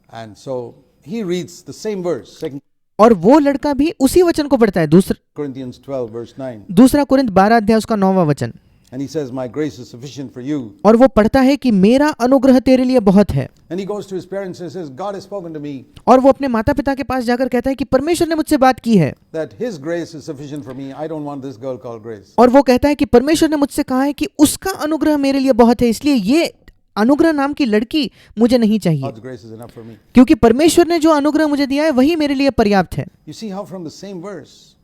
And so he reads the same verse, 2 और वो लड़का भी उसी वचन को पढ़ता है, Corinthians 12 verse 9. दूसरा कुरिन्थ 12 अध्याय उसका 9वां वचन. And he says, my grace is sufficient for you. और वो पढ़ता है कि मेरा अनुग्रह तेरे लिए बहुत है. And he goes to his parents and says, God has spoken to me और वो अपने माता पिता के पास जाकर कहता है कि परमेश्वर ने मुझसे बात की है, that his grace is sufficient for me. I don't want this girl called Grace. और वो कहता है कि परमेश्वर ने मुझसे कहा है कि उसका अनुग्रह मेरे लिए बहुत है, इसलिए ये अनुग्रह नाम की लड़की मुझे नहीं चाहिए, God's grace is enough for me. क्योंकि परमेश्वर ने जो अनुग्रह मुझे दिया है वही मेरे लिए पर्याप्त है. You see how from the same verse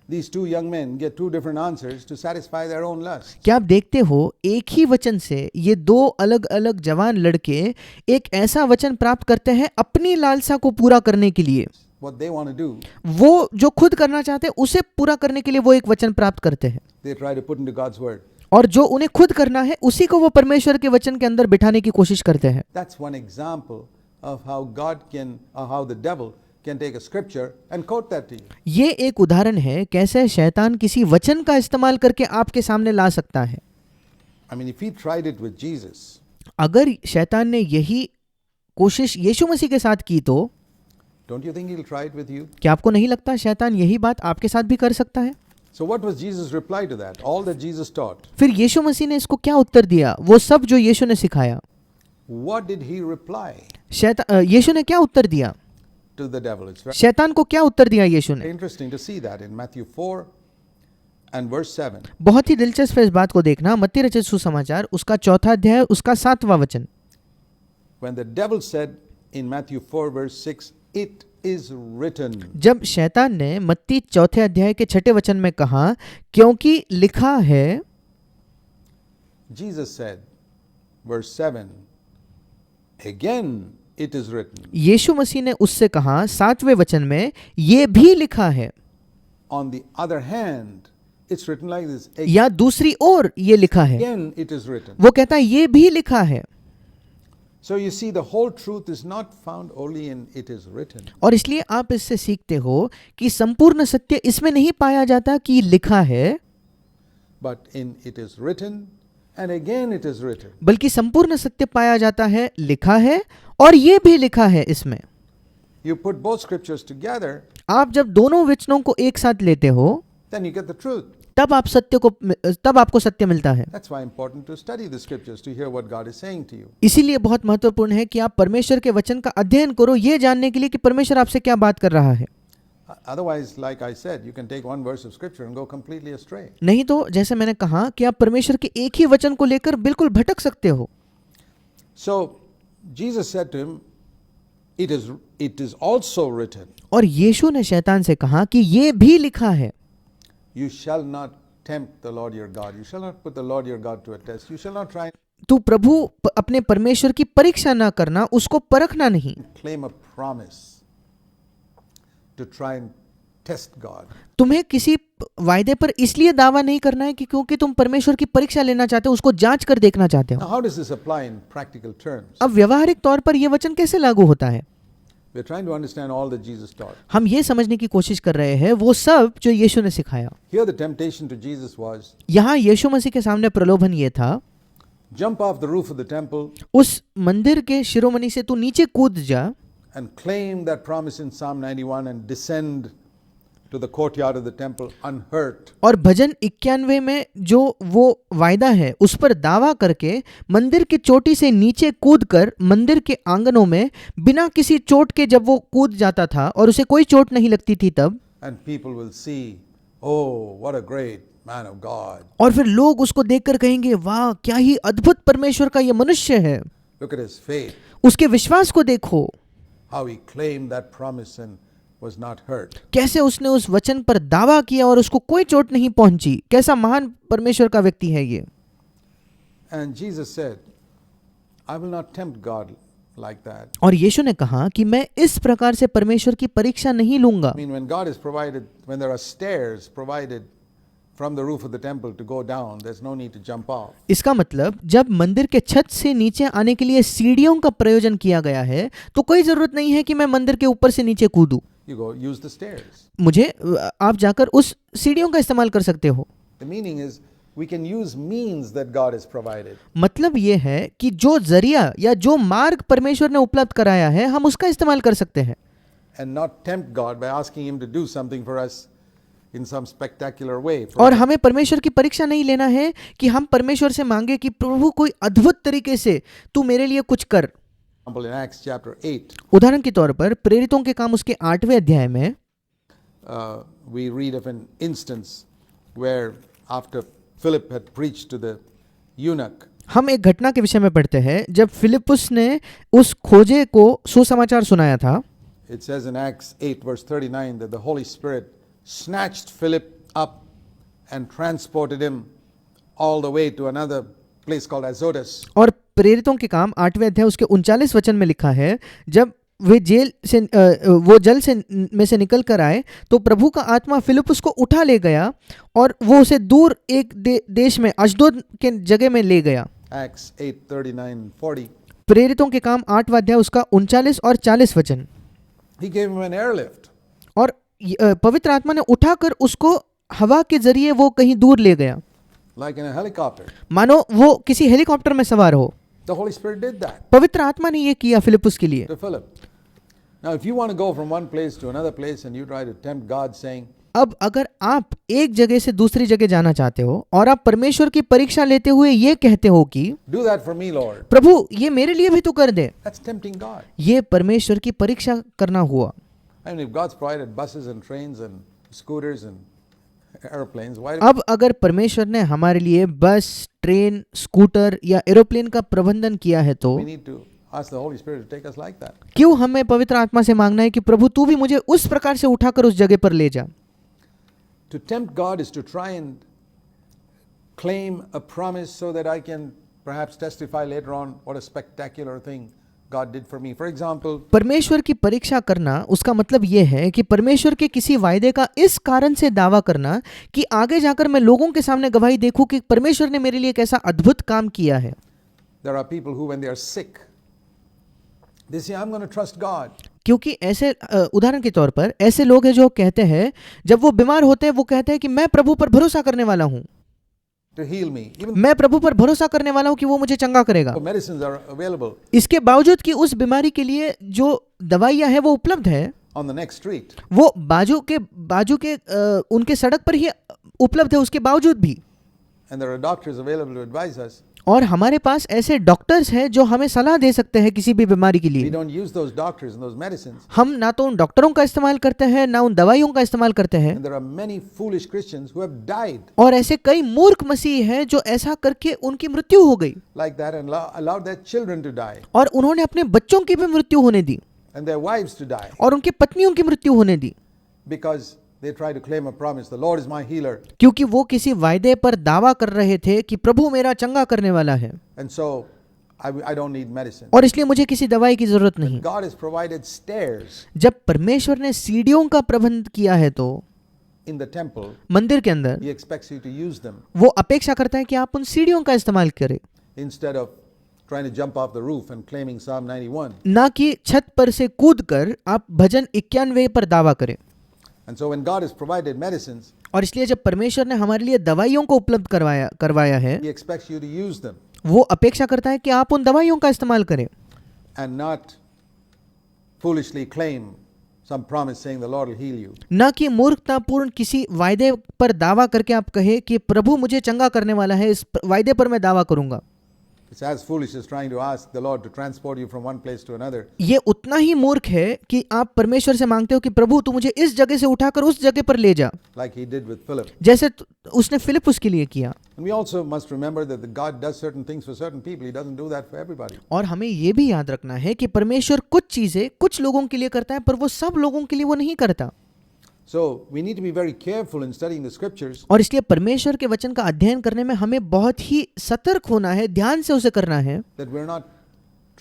these two young men get two different answers to satisfy their own lust. क्या आप देखते हो एक ही वचन से ये दो अलग अलग जवान लड़के एक ऐसा वचन प्राप्त करते हैं अपनी लालसा को पूरा करने के लिए। What they want to do, वो जो खुद करना चाहते हैं उसे पूरा करने के लिए वो एक वचन प्राप्त करते हैं, they try to put into God's word. और जो उन्हें खुद करना है उसी को वो परमेश्वर के वचन के अंदर बिठाने की कोशिश करते हैं। That's one example of how God can, or how the devil can take a scripture and quote that to you. ये एक उदाहरण है कैसे शैतान किसी वचन का इस्तेमाल करके आपके सामने ला सकता है। I mean, if he tried it with Jesus, अगर शैतान ने यही कोशिश यीशु मसीह के साथ की तो don't you think he'll try it with you? क्या आपको नहीं लगता शैतान यही बात आपके साथ भी कर सकता है? So what was Jesus' reply to that? All that Jesus taught. फिर यीशु मसीह ने इसको क्या उत्तर दिया? वो सब जो यीशु ने सिखाया, What did he reply यीशु ने क्या उत्तर दिया? to the devil? It's very शैतान को क्या उत्तर दिया यीशु ने? interesting to see that in Matthew 4 and verse 7. बहुत ही दिलचस्प है इस बात को देखना। मत्ती रचित सुसमाचार उसका 4 अध्याय उसका 7वां वचन। When the devil said in Matthew 4 verse 6, it is written. जब शैतान ने मत्ती 4 अध्याय के 6 वचन में कहा क्योंकि लिखा है, Jesus said, verse 7, again it is written. यीशु मसीह ने उससे कहा 7वें वचन में ये भी लिखा है। On the other hand, it's written like this. या दूसरी ओर ये लिखा है, Again it is written. वो कहता है ये भी लिखा है। So you see, the whole truth is not found only in it is written. और इसलिए आप इससे सीखते हो कि संपूर्ण सत्य इसमें नहीं पाया जाता कि लिखा है, But in it is written, and again it is written. बल्कि संपूर्ण सत्य पाया जाता है लिखा है और ये भी लिखा है। इसमें You put both scriptures together, आप जब दोनों वचनों को एक साथ लेते हो then you get the truth. तब आपको सत्य मिलता है। That's why important to study the scriptures to hear what God is saying to you. इसीलिए बहुत महत्वपूर्ण है कि आप परमेश्वर के वचन का अध्ययन करो ये जानने के लिए कि परमेश्वर आपसे क्या बात कर रहा है। Otherwise, like I said, you can take one verse of scripture and go completely astray. नहीं तो जैसे मैंने कहा कि आप परमेश्वर के एक ही वचन को लेकर बिल्कुल भटक सकते हो। So Jesus said to him, it is also written, और यीशु ने शैतान से कहा कि ये भी लिखा है, you shall not tempt the Lord your God. You shall not put the Lord your God to a test. You shall not try तू अपने परमेश्वर की परीक्षा ना करना, उसको परखना नहीं। and claim a promise to try and test God. तुम्हें किसी वायदे पर इसलिए दावा नहीं करना है कि क्योंकि तुम परमेश्वर की परीक्षा लेना चाहते हो, उसको जांच कर देखना चाहते Now, हो। how does this apply in practical terms? अब व्यवहारिक तौर पर यह वचन कैसे लागू होता है? We're trying to understand all that Jesus taught. हम ये समझने की कोशिश कर रहे हैं वो सब जो यीशु ने सिखाया। Here the temptation to Jesus was, यहाँ यीशु मसीह के सामने प्रलोभन ये था, jump off the roof of the temple उस मंदिर के शिरोमणि से तू नीचे कूद जा and claim that promise in Psalm 91 and descend to the courtyard of the temple unhurt. और भजन 91 में जो वो वायदा है उस पर दावा करके मंदिर की चोटी से नीचे कूदकर मंदिर के आंगनों में बिना किसी चोट के जब वो कूद जाता था और उसे कोई चोट नहीं लगती थी तब, And people will see, oh, what a great man of God. और फिर लोग उसको देखकर कहेंगे वाह क्या ही अद्भुत परमेश्वर का ये मनुष्य है, Look at his faith, उसके विश्वास को देखो, how he claimed that promise and was not hurt. कैसे उसने उस वचन पर दावा किया और उसको कोई चोट नहीं पहुंची, कैसा महान परमेश्वर का व्यक्ति है ये। And Jesus said, I will not tempt God like that. और यीशु ने कहा कि मैं इस प्रकार से परमेश्वर की परीक्षा नहीं लूंगा। I mean, when God is provided, when there are stairs provided from the roof of the temple to go down, there's no need to jump off. इसका मतलब जब मंदिर के छत से नीचे आने के लिए सीढ़ियों का प्रयोजन किया गया है तो कोई जरूरत नहीं है कि मैं मंदिर के ऊपर से नीचे कूदूं। You go use the stairs. आप जाकर उस सीढ़ियों का इस्तेमाल कर सकते हो। The meaning is we can use means that God has provided. मतलब ये है कि जो जरिया या जो मार्ग परमेश्वर ने उपलब्ध कराया है हम उसका इस्तेमाल कर सकते हैं। And not tempt God by asking him to do something for us in some spectacular way. और हमें परमेश्वर की परीक्षा नहीं लेना है कि हम परमेश्वर से मांगे कि प्रभु कोई अद्भुत तरीके से तू मेरे लिए कुछ कर। In Acts chapter 8, उदाहरण के तौर पर प्रेरितों के काम उसके 8वें अध्याय में we read of an instance where after Philip had preached to the eunuch, हम एक घटना के विषय में पढ़ते हैं जब फिलिपुस ने उस खोजे को सुसमाचार सुनाया था। it says in Acts 8 verse 39 that the Holy Spirit snatched Philip up and transported him all the way to another place called Azotus. और प्रेरितों के काम 8वें अध्याय उसके 39 वचन में लिखा है, जब वे जेल से वो जल से में से निकल कर आए तो प्रभु का आत्मा फिलिपुस को उठा ले गया और वो उसे दूर एक देश में अशदोद के जगह में ले गया। Acts 8:39-40. प्रेरितों के काम 8वां अध्याय उसका 39 और 40 वचन। He gave him an airlift. और पवित्र आत्मा ने उठाकर उसको हवा के जरिए वो कहीं दूर ले गया, Like in a helicopter. मानो वो किसी हेलीकॉप्टर में सवार हो। The Holy Spirit did that पवित्र आत्मा ने ये किया फिलिपुस के लिए। to Philip. Now, if you want to go from one place to another place and you try to tempt God saying, अब अगर आप एक जगह से दूसरी जगह जाना चाहते हो और आप परमेश्वर की परीक्षा लेते हुए ये कहते हो कि do that for me, Lord, प्रभु ये मेरे लिए भी तो कर दे, that's tempting God. ये परमेश्वर की परीक्षा करना हुआ। I mean, if God's provided buses and trains and scooters and airplanes, why अब अगर परमेश्वर ने हमारे लिए बस, ट्रेन, स्कूटर या एरोप्लेन का प्रबंधन किया है तो we need to ask the Holy Spirit to take us like that? क्यों हमें पवित्र आत्मा से मांगना है कि प्रभु तू भी मुझे उस प्रकार से उठाकर उस जगह पर ले जा। To tempt God is to try and claim a promise so that I can perhaps testify later on what a spectacular thing God did for me. For example, परमेश्वर की परीक्षा करना उसका मतलब ये है कि परमेश्वर के किसी वायदे का इस कारण से दावा करना कि आगे जाकर मैं लोगों के सामने गवाही देखूं कि परमेश्वर ने मेरे लिए एक ऐसा अद्भुत काम किया है। there are people who, when they are sick, they say, I'm going to trust God. क्योंकि ऐसे उदाहरण के तौर पर ऐसे लोग हैं जो कहते हैं जब वो बीमार होते हैं वो कहते हैं कि मैं प्रभु पर भरोसा करने वाला हूँ, To heal me. Even मैं प्रभु पर भरोसा करने वाला हूँ कि वो मुझे चंगा करेगा। though medicines are available इसके बावजूद कि उस बीमारी के लिए जो दवाइयाँ हैं वो उपलब्ध है, on the next street. वो बाजू के उनके सड़क पर ही उपलब्ध है, उसके बावजूद भी। And there are doctors available to advise us. और हमारे पास ऐसे डॉक्टर्स हैं जो हमें सलाह दे सकते हैं किसी भी बीमारी के We लिए। don't use those doctors and those medicines. हम ना तो उन डॉक्टरों का इस्तेमाल करते हैं ना उन दवाइयों का इस्तेमाल करते हैं। And there are many foolish Christians who have died और ऐसे कई मूर्ख मसीह हैं जो ऐसा करके उनकी मृत्यु हो गई like that and allowed their children to die और उन्होंने अपने बच्चों की भी मृत्यु होने दी and their wives to die और उनकी पत्नियों की मृत्यु होने दी, because they try to claim a promise. The Lord is my healer. क्योंकि वो किसी वायदे पर दावा कर रहे थे कि प्रभु मेरा चंगा करने वाला है And so I don't need medicine. और इसलिए मुझे किसी दवाई की जरूरत नहीं। God has provided stairs जब परमेश्वर ने सीढ़ियों का प्रबंध किया है तो in the temple. मंदिर के अंदर He expects you to use them वो अपेक्षा करता है कि आप उन सीढ़ियों का इस्तेमाल करें, instead of trying to jump off the roof and claiming Psalm 91. ना कि छत पर से कूदकर आप भजन 91 पर दावा करें। And so when God has provided medicines, और इसलिए जब परमेश्वर ने हमारे लिए दवाइयों को उपलब्ध करवाया है, He expects you to use them वो अपेक्षा करता है कि आप उन दवाइयों का इस्तेमाल करें and not foolishly claim some promise saying the Lord will heal you. न कि मूर्खतापूर्ण किसी वायदे पर दावा करके आप कहे कि प्रभु मुझे चंगा करने वाला है, इस वायदे पर मैं दावा करूंगा। It's as foolish as trying to ask the Lord to transport you from one place to another. ये उतना ही मूर्ख है कि आप परमेश्वर से मांगते हो कि प्रभु तू मुझे इस जगह से उठाकर उस जगह पर ले जा, Like He did with Philip. जैसे उसने फिलिपुस के लिए किया। And we also must remember that the God does certain things for certain people. He doesn't do that for everybody. और हमें ये भी याद रखना है कि परमेश्वर कुछ चीजें कुछ लोगों के लिए करता है पर वो सब लोगों के लिए वो नहीं करता। So we need to be very careful in studying the scriptures और इसलिए परमेश्वर के वचन का अध्ययन करने में हमें बहुत ही सतर्क होना है, ध्यान से उसे करना है that we're not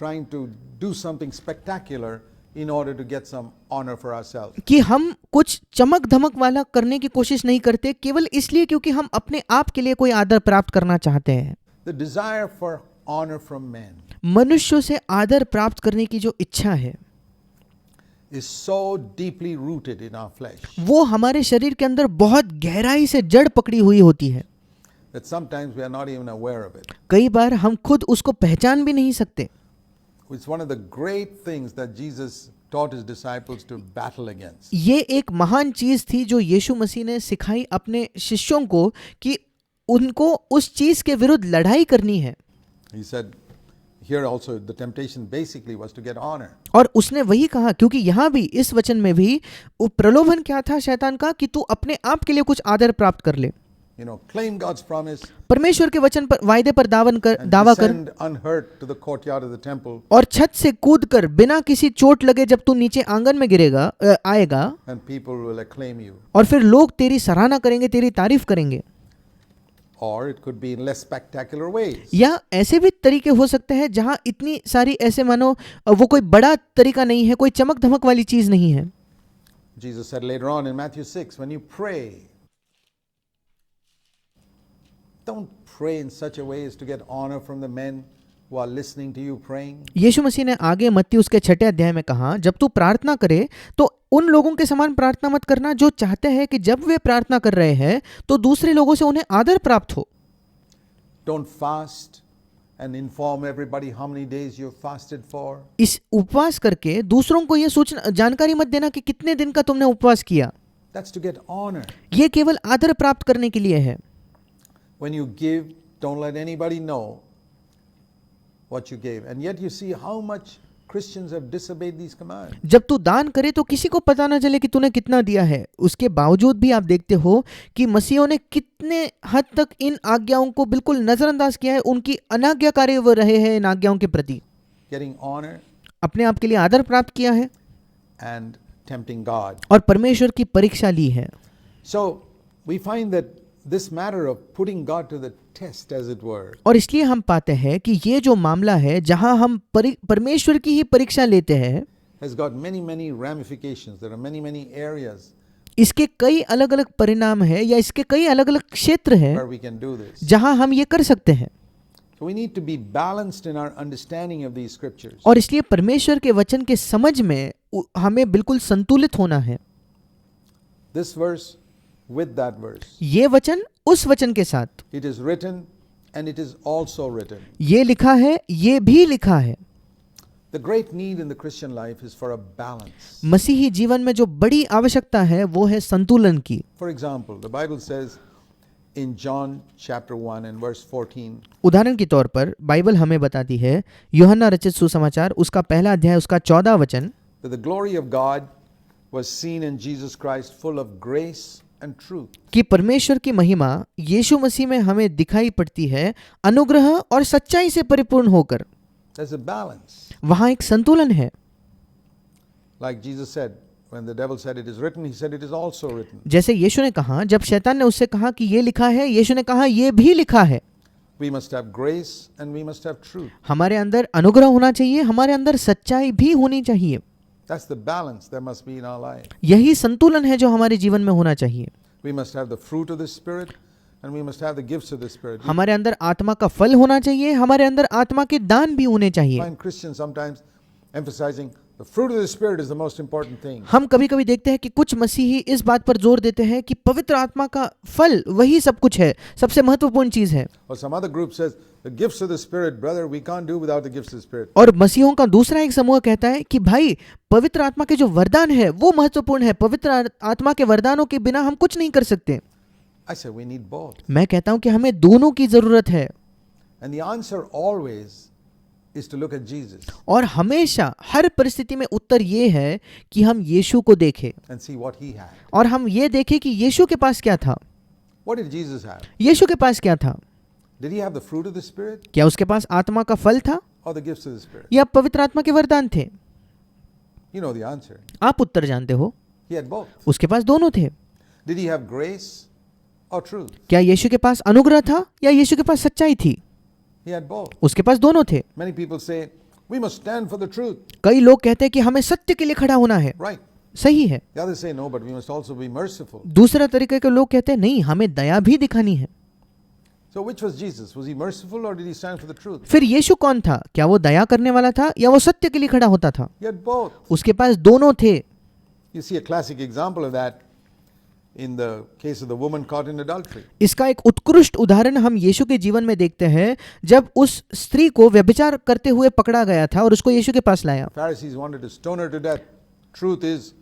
trying to do something spectacular in order to get some honor for ourselves. कि हम कुछ चमक धमक वाला करने की कोशिश नहीं करते केवल इसलिए क्योंकि हम अपने आप के लिए कोई आदर प्राप्त करना चाहते हैं। The desire for honor from men मनुष्यों से आदर प्राप्त करने की जो इच्छा है is so deeply rooted in our flesh वो हमारे शरीर के अंदर बहुत गहराई से जड़ पकड़ी हुई होती है, that sometimes we are not even aware of it. कई बार हम खुद उसको पहचान भी नहीं सकते। It's one of the great things that Jesus taught His disciples to battle against. ये एक महान चीज थी जो यीशु मसीह ने सिखाई अपने शिष्यों को कि उनको उस चीज के विरुद्ध लड़ाई करनी है। He said here also the temptation basically was to get honor. और उसने वही कहा क्योंकि यहाँ भी इस वचन में भी प्रलोभन क्या था शैतान का कि तू अपने आप के लिए कुछ आदर प्राप्त कर ले। claim God's promise, परमेश्वर के वचन पर वायदे पर and दावा कर descend unhurt to the courtyard of the temple, और छत से कूद कर बिना किसी चोट लगे जब तू नीचे आंगन में आएगा and people will acclaim you. और फिर लोग तेरी सराहना करेंगे, तेरी तारीफ करेंगे। Or it could be in less spectacular ways. या ऐसे भी तरीके हो सकते हैं जहां इतनी सारी ऐसे मानो वो कोई बड़ा तरीका नहीं है, कोई चमक धमक वाली चीज नहीं है। Jesus said later on in Matthew 6, when you pray, don't pray in such a way as to get honor from the men who are listening to you praying. यीशु मसीह ने आगे मत्ती उसके 6 अध्याय में कहा, जब तू प्रार्थना करे तो उन लोगों के समान प्रार्थना मत करना जो चाहते हैं कि जब वे प्रार्थना कर रहे हैं तो दूसरे लोगों से उन्हें आदर प्राप्त हो। Don't fast and inform everybody how many days you've fasted for. इस उपवास करके दूसरों को यह सूचना जानकारी मत देना कि कितने दिन का तुमने उपवास किया। That's to get honor. ये केवल आदर प्राप्त करने के लिए है। When you give, don't let anybody know what you gave. And yet you see how much Christians have disobeyed these commands. जब तू दान करे तो किसी को पता ना चले कि तूने कितना दिया है। उसके बावजूद भी आप देखते हो कि मसीहों ने कितने हद तक इन आज्ञाओं को बिल्कुल नजरअंदाज किया है, उनकी अनाज्ञाकारी वो रहे हैं इन आज्ञाओं के प्रति। Getting honor अपने आप के लिए आदर प्राप्त किया है and tempting God. और परमेश्वर की परीक्षा ली है। So we find that this matter of putting God to the test, as it were, और इसलिए हम पाते हैं कि ये जो मामला है जहां हम परमेश्वर की ही परीक्षा लेते हैं, has got many ramifications. There are many areas इसके कई अलग अलग परिणाम है या इसके कई अलग अलग क्षेत्र हैं where we can do this. जहां हम ये कर सकते हैं। So we need to be balanced in our understanding of these scriptures. और इसलिए परमेश्वर के वचन के समझ में हमें बिल्कुल संतुलित होना है। This verse with that verse. ये वचन उस वचन के साथ, It is written and it is also written. ये लिखा है, ये भी लिखा है। The great need in the Christian life is for a balance. मसीही जीवन में जो बड़ी आवश्यकता है वो है संतुलन की। For example, the Bible says in John chapter 1 and verse 14, उदाहरण के तौर पर बाइबल हमें बताती है यूहन्ना रचित सुसमाचार उसका 1 अध्याय उसका 14 वचन, that the glory of God was seen in Jesus Christ, full of grace and truth. कि परमेश्वर की महिमा यीशु मसीह में हमें दिखाई पड़ती है अनुग्रह और सच्चाई से परिपूर्ण होकर। There's a balance. वहां एक संतुलन है। Like Jesus said, when the devil said it is written, he said it is also written. जैसे यीशु ने कहा, जब शैतान ने उससे कहा कि ये लिखा है, यीशु ने कहा ये भी लिखा है। We must have grace and we must have truth. हमारे अंदर अनुग्रह होना चाहिए, हमारे अंदर सच्चाई भी होनी चाहिए। That's the balance there must be in our life. यही संतुलन है जो हमारे जीवन में होना चाहिए। We must have the fruit of the Spirit and we must have the gifts of the Spirit. हमारे अंदर आत्मा का फल होना चाहिए, हमारे अंदर आत्मा के दान भी होने चाहिए। Find Christians sometimes emphasizing the fruit of the Spirit is the most important thing. हम कभी कभी देखते हैं कि कुछ मसीही इस बात पर जोर देते हैं कि पवित्र आत्मा का फल वही सब कुछ है, सबसे महत्वपूर्ण चीज है। Or some other group says the gifts of the Spirit, brother, we can't do without the gifts of the Spirit. और मसीहों का दूसरा एक समूह कहता है कि भाई पवित्र आत्मा के जो वरदान है वो महत्वपूर्ण है, पवित्र आत्मा के वरदानों के बिना हम कुछ नहीं कर सकते। I say we need both. मैं कहता हूं कि हमें दोनों की जरूरत है। And the answer always is to look at Jesus और हमेशा हर परिस्थिति में उत्तर ये है कि हम यीशु को देखें and see what he had. और हम ये देखें कि यीशु के पास क्या था। What did Jesus have? यीशु के पास क्या था? Did he have the fruit of the Spirit क्या उसके पास आत्मा का फल था or the gifts of the Spirit? या पवित्र आत्मा के वरदान थे? You know the answer. आप उत्तर जानते हो। He had both. उसके पास दोनों थे। Did he have grace or truth? क्या यीशु के पास अनुग्रह था या यीशु के पास सच्चाई थी? He had both. उसके पास दोनों थे। Many people say we must stand for the truth. कई लोग कहते हैं कि हमें सत्य के लिए खड़ा होना है। Right. सही है। The others say no, but we must also be merciful. दूसरा तरीके के लोग कहते हैं नहीं, हमें दया भी दिखानी है। So which was Jesus? Was he merciful or did he stand for the truth? फिर यीशु कौन था? क्या वो दया करने वाला था या वो सत्य के लिए खड़ा होता था? He had both. उसके पास दोनों थे। You see a classic example of that in the case of the woman caught in adultery. इसका एक उत्कृष्ट उदाहरण हम यीशु के जीवन में देखते हैं जब उस स्त्री को व्यभिचार करते हुए पकड़ा गया था और उसको यीशु के पास लाया। Pharisees wanted to stone her to death. Truth is,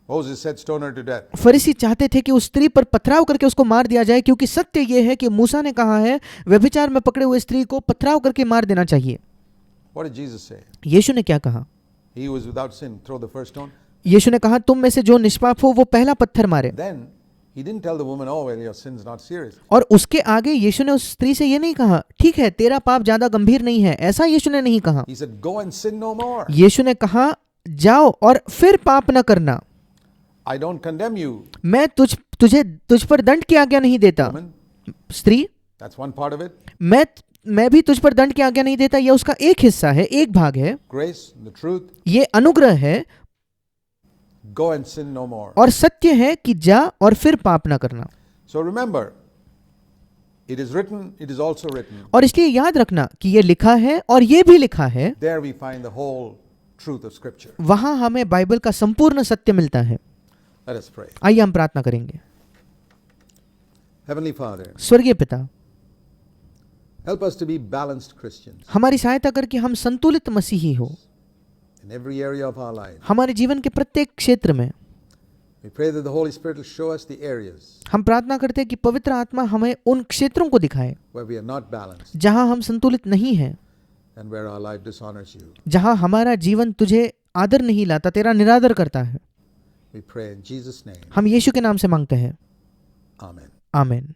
Moses said stone her to death. फरीसी चाहते थे कि उस स्त्री पर पथराव करके उसको मार दिया जाए, क्योंकि सत्य ये है कि मूसा ने कहा है व्यभिचार में पकड़े हुए स्त्री को पथराव करके मार देना चाहिए। What did Jesus say? यीशु ने क्या कहा? He who is without sin, throw the first stone. यीशु ने कहा तुम में से जो निष्पाप हो वो पहला पत्थर मारे। Then He didn't tell the woman, oh, well, your sin's not serious. और उसके आगे यीशु ने उस स्त्री से ये नहीं कहा, ठीक है तेरा पाप ज्यादा गंभीर नहीं है, ऐसा यीशु ने नहीं कहा। He said, go and sin no more. यीशु ने कहा जाओ और फिर पाप न करना, I don't condemn you, मैं तुझ पर दंड की आज्ञा नहीं देता। woman. स्त्री, That's one part of it. मैं भी तुझ पर दंड की आज्ञा नहीं देता, यह उसका एक हिस्सा है, एक भाग है। Grace, the truth, ये अनुग्रह है go and sin no more. और सत्य है कि जा और फिर पाप न करना। So remember, it is written, it is also written. और इसलिए याद रखना कि ये लिखा है और ये भी लिखा है, There we find the whole truth of Scripture. वहां हमें बाइबल का संपूर्ण सत्य मिलता है। Let us pray. आइए हम प्रार्थना करेंगे। Heavenly Father, स्वर्गीय पिता, help us to be balanced Christians हमारी सहायता कर कि हम संतुलित मसीही हो in every area of our lives. हमारे जीवन के प्रत्येक क्षेत्र में। We pray that the Holy Spirit will show us the areas हम प्रार्थना करते हैं कि पवित्र आत्मा हमें उन क्षेत्रों को दिखाए where we are not balanced जहां हम संतुलित नहीं हैं, and where our life dishonors you. जहां हमारा जीवन तुझे आदर नहीं लाता, तेरा निरादर करता है। We pray in Jesus' name. हम यीशु के नाम से मांगते हैं, Amen. आमीन।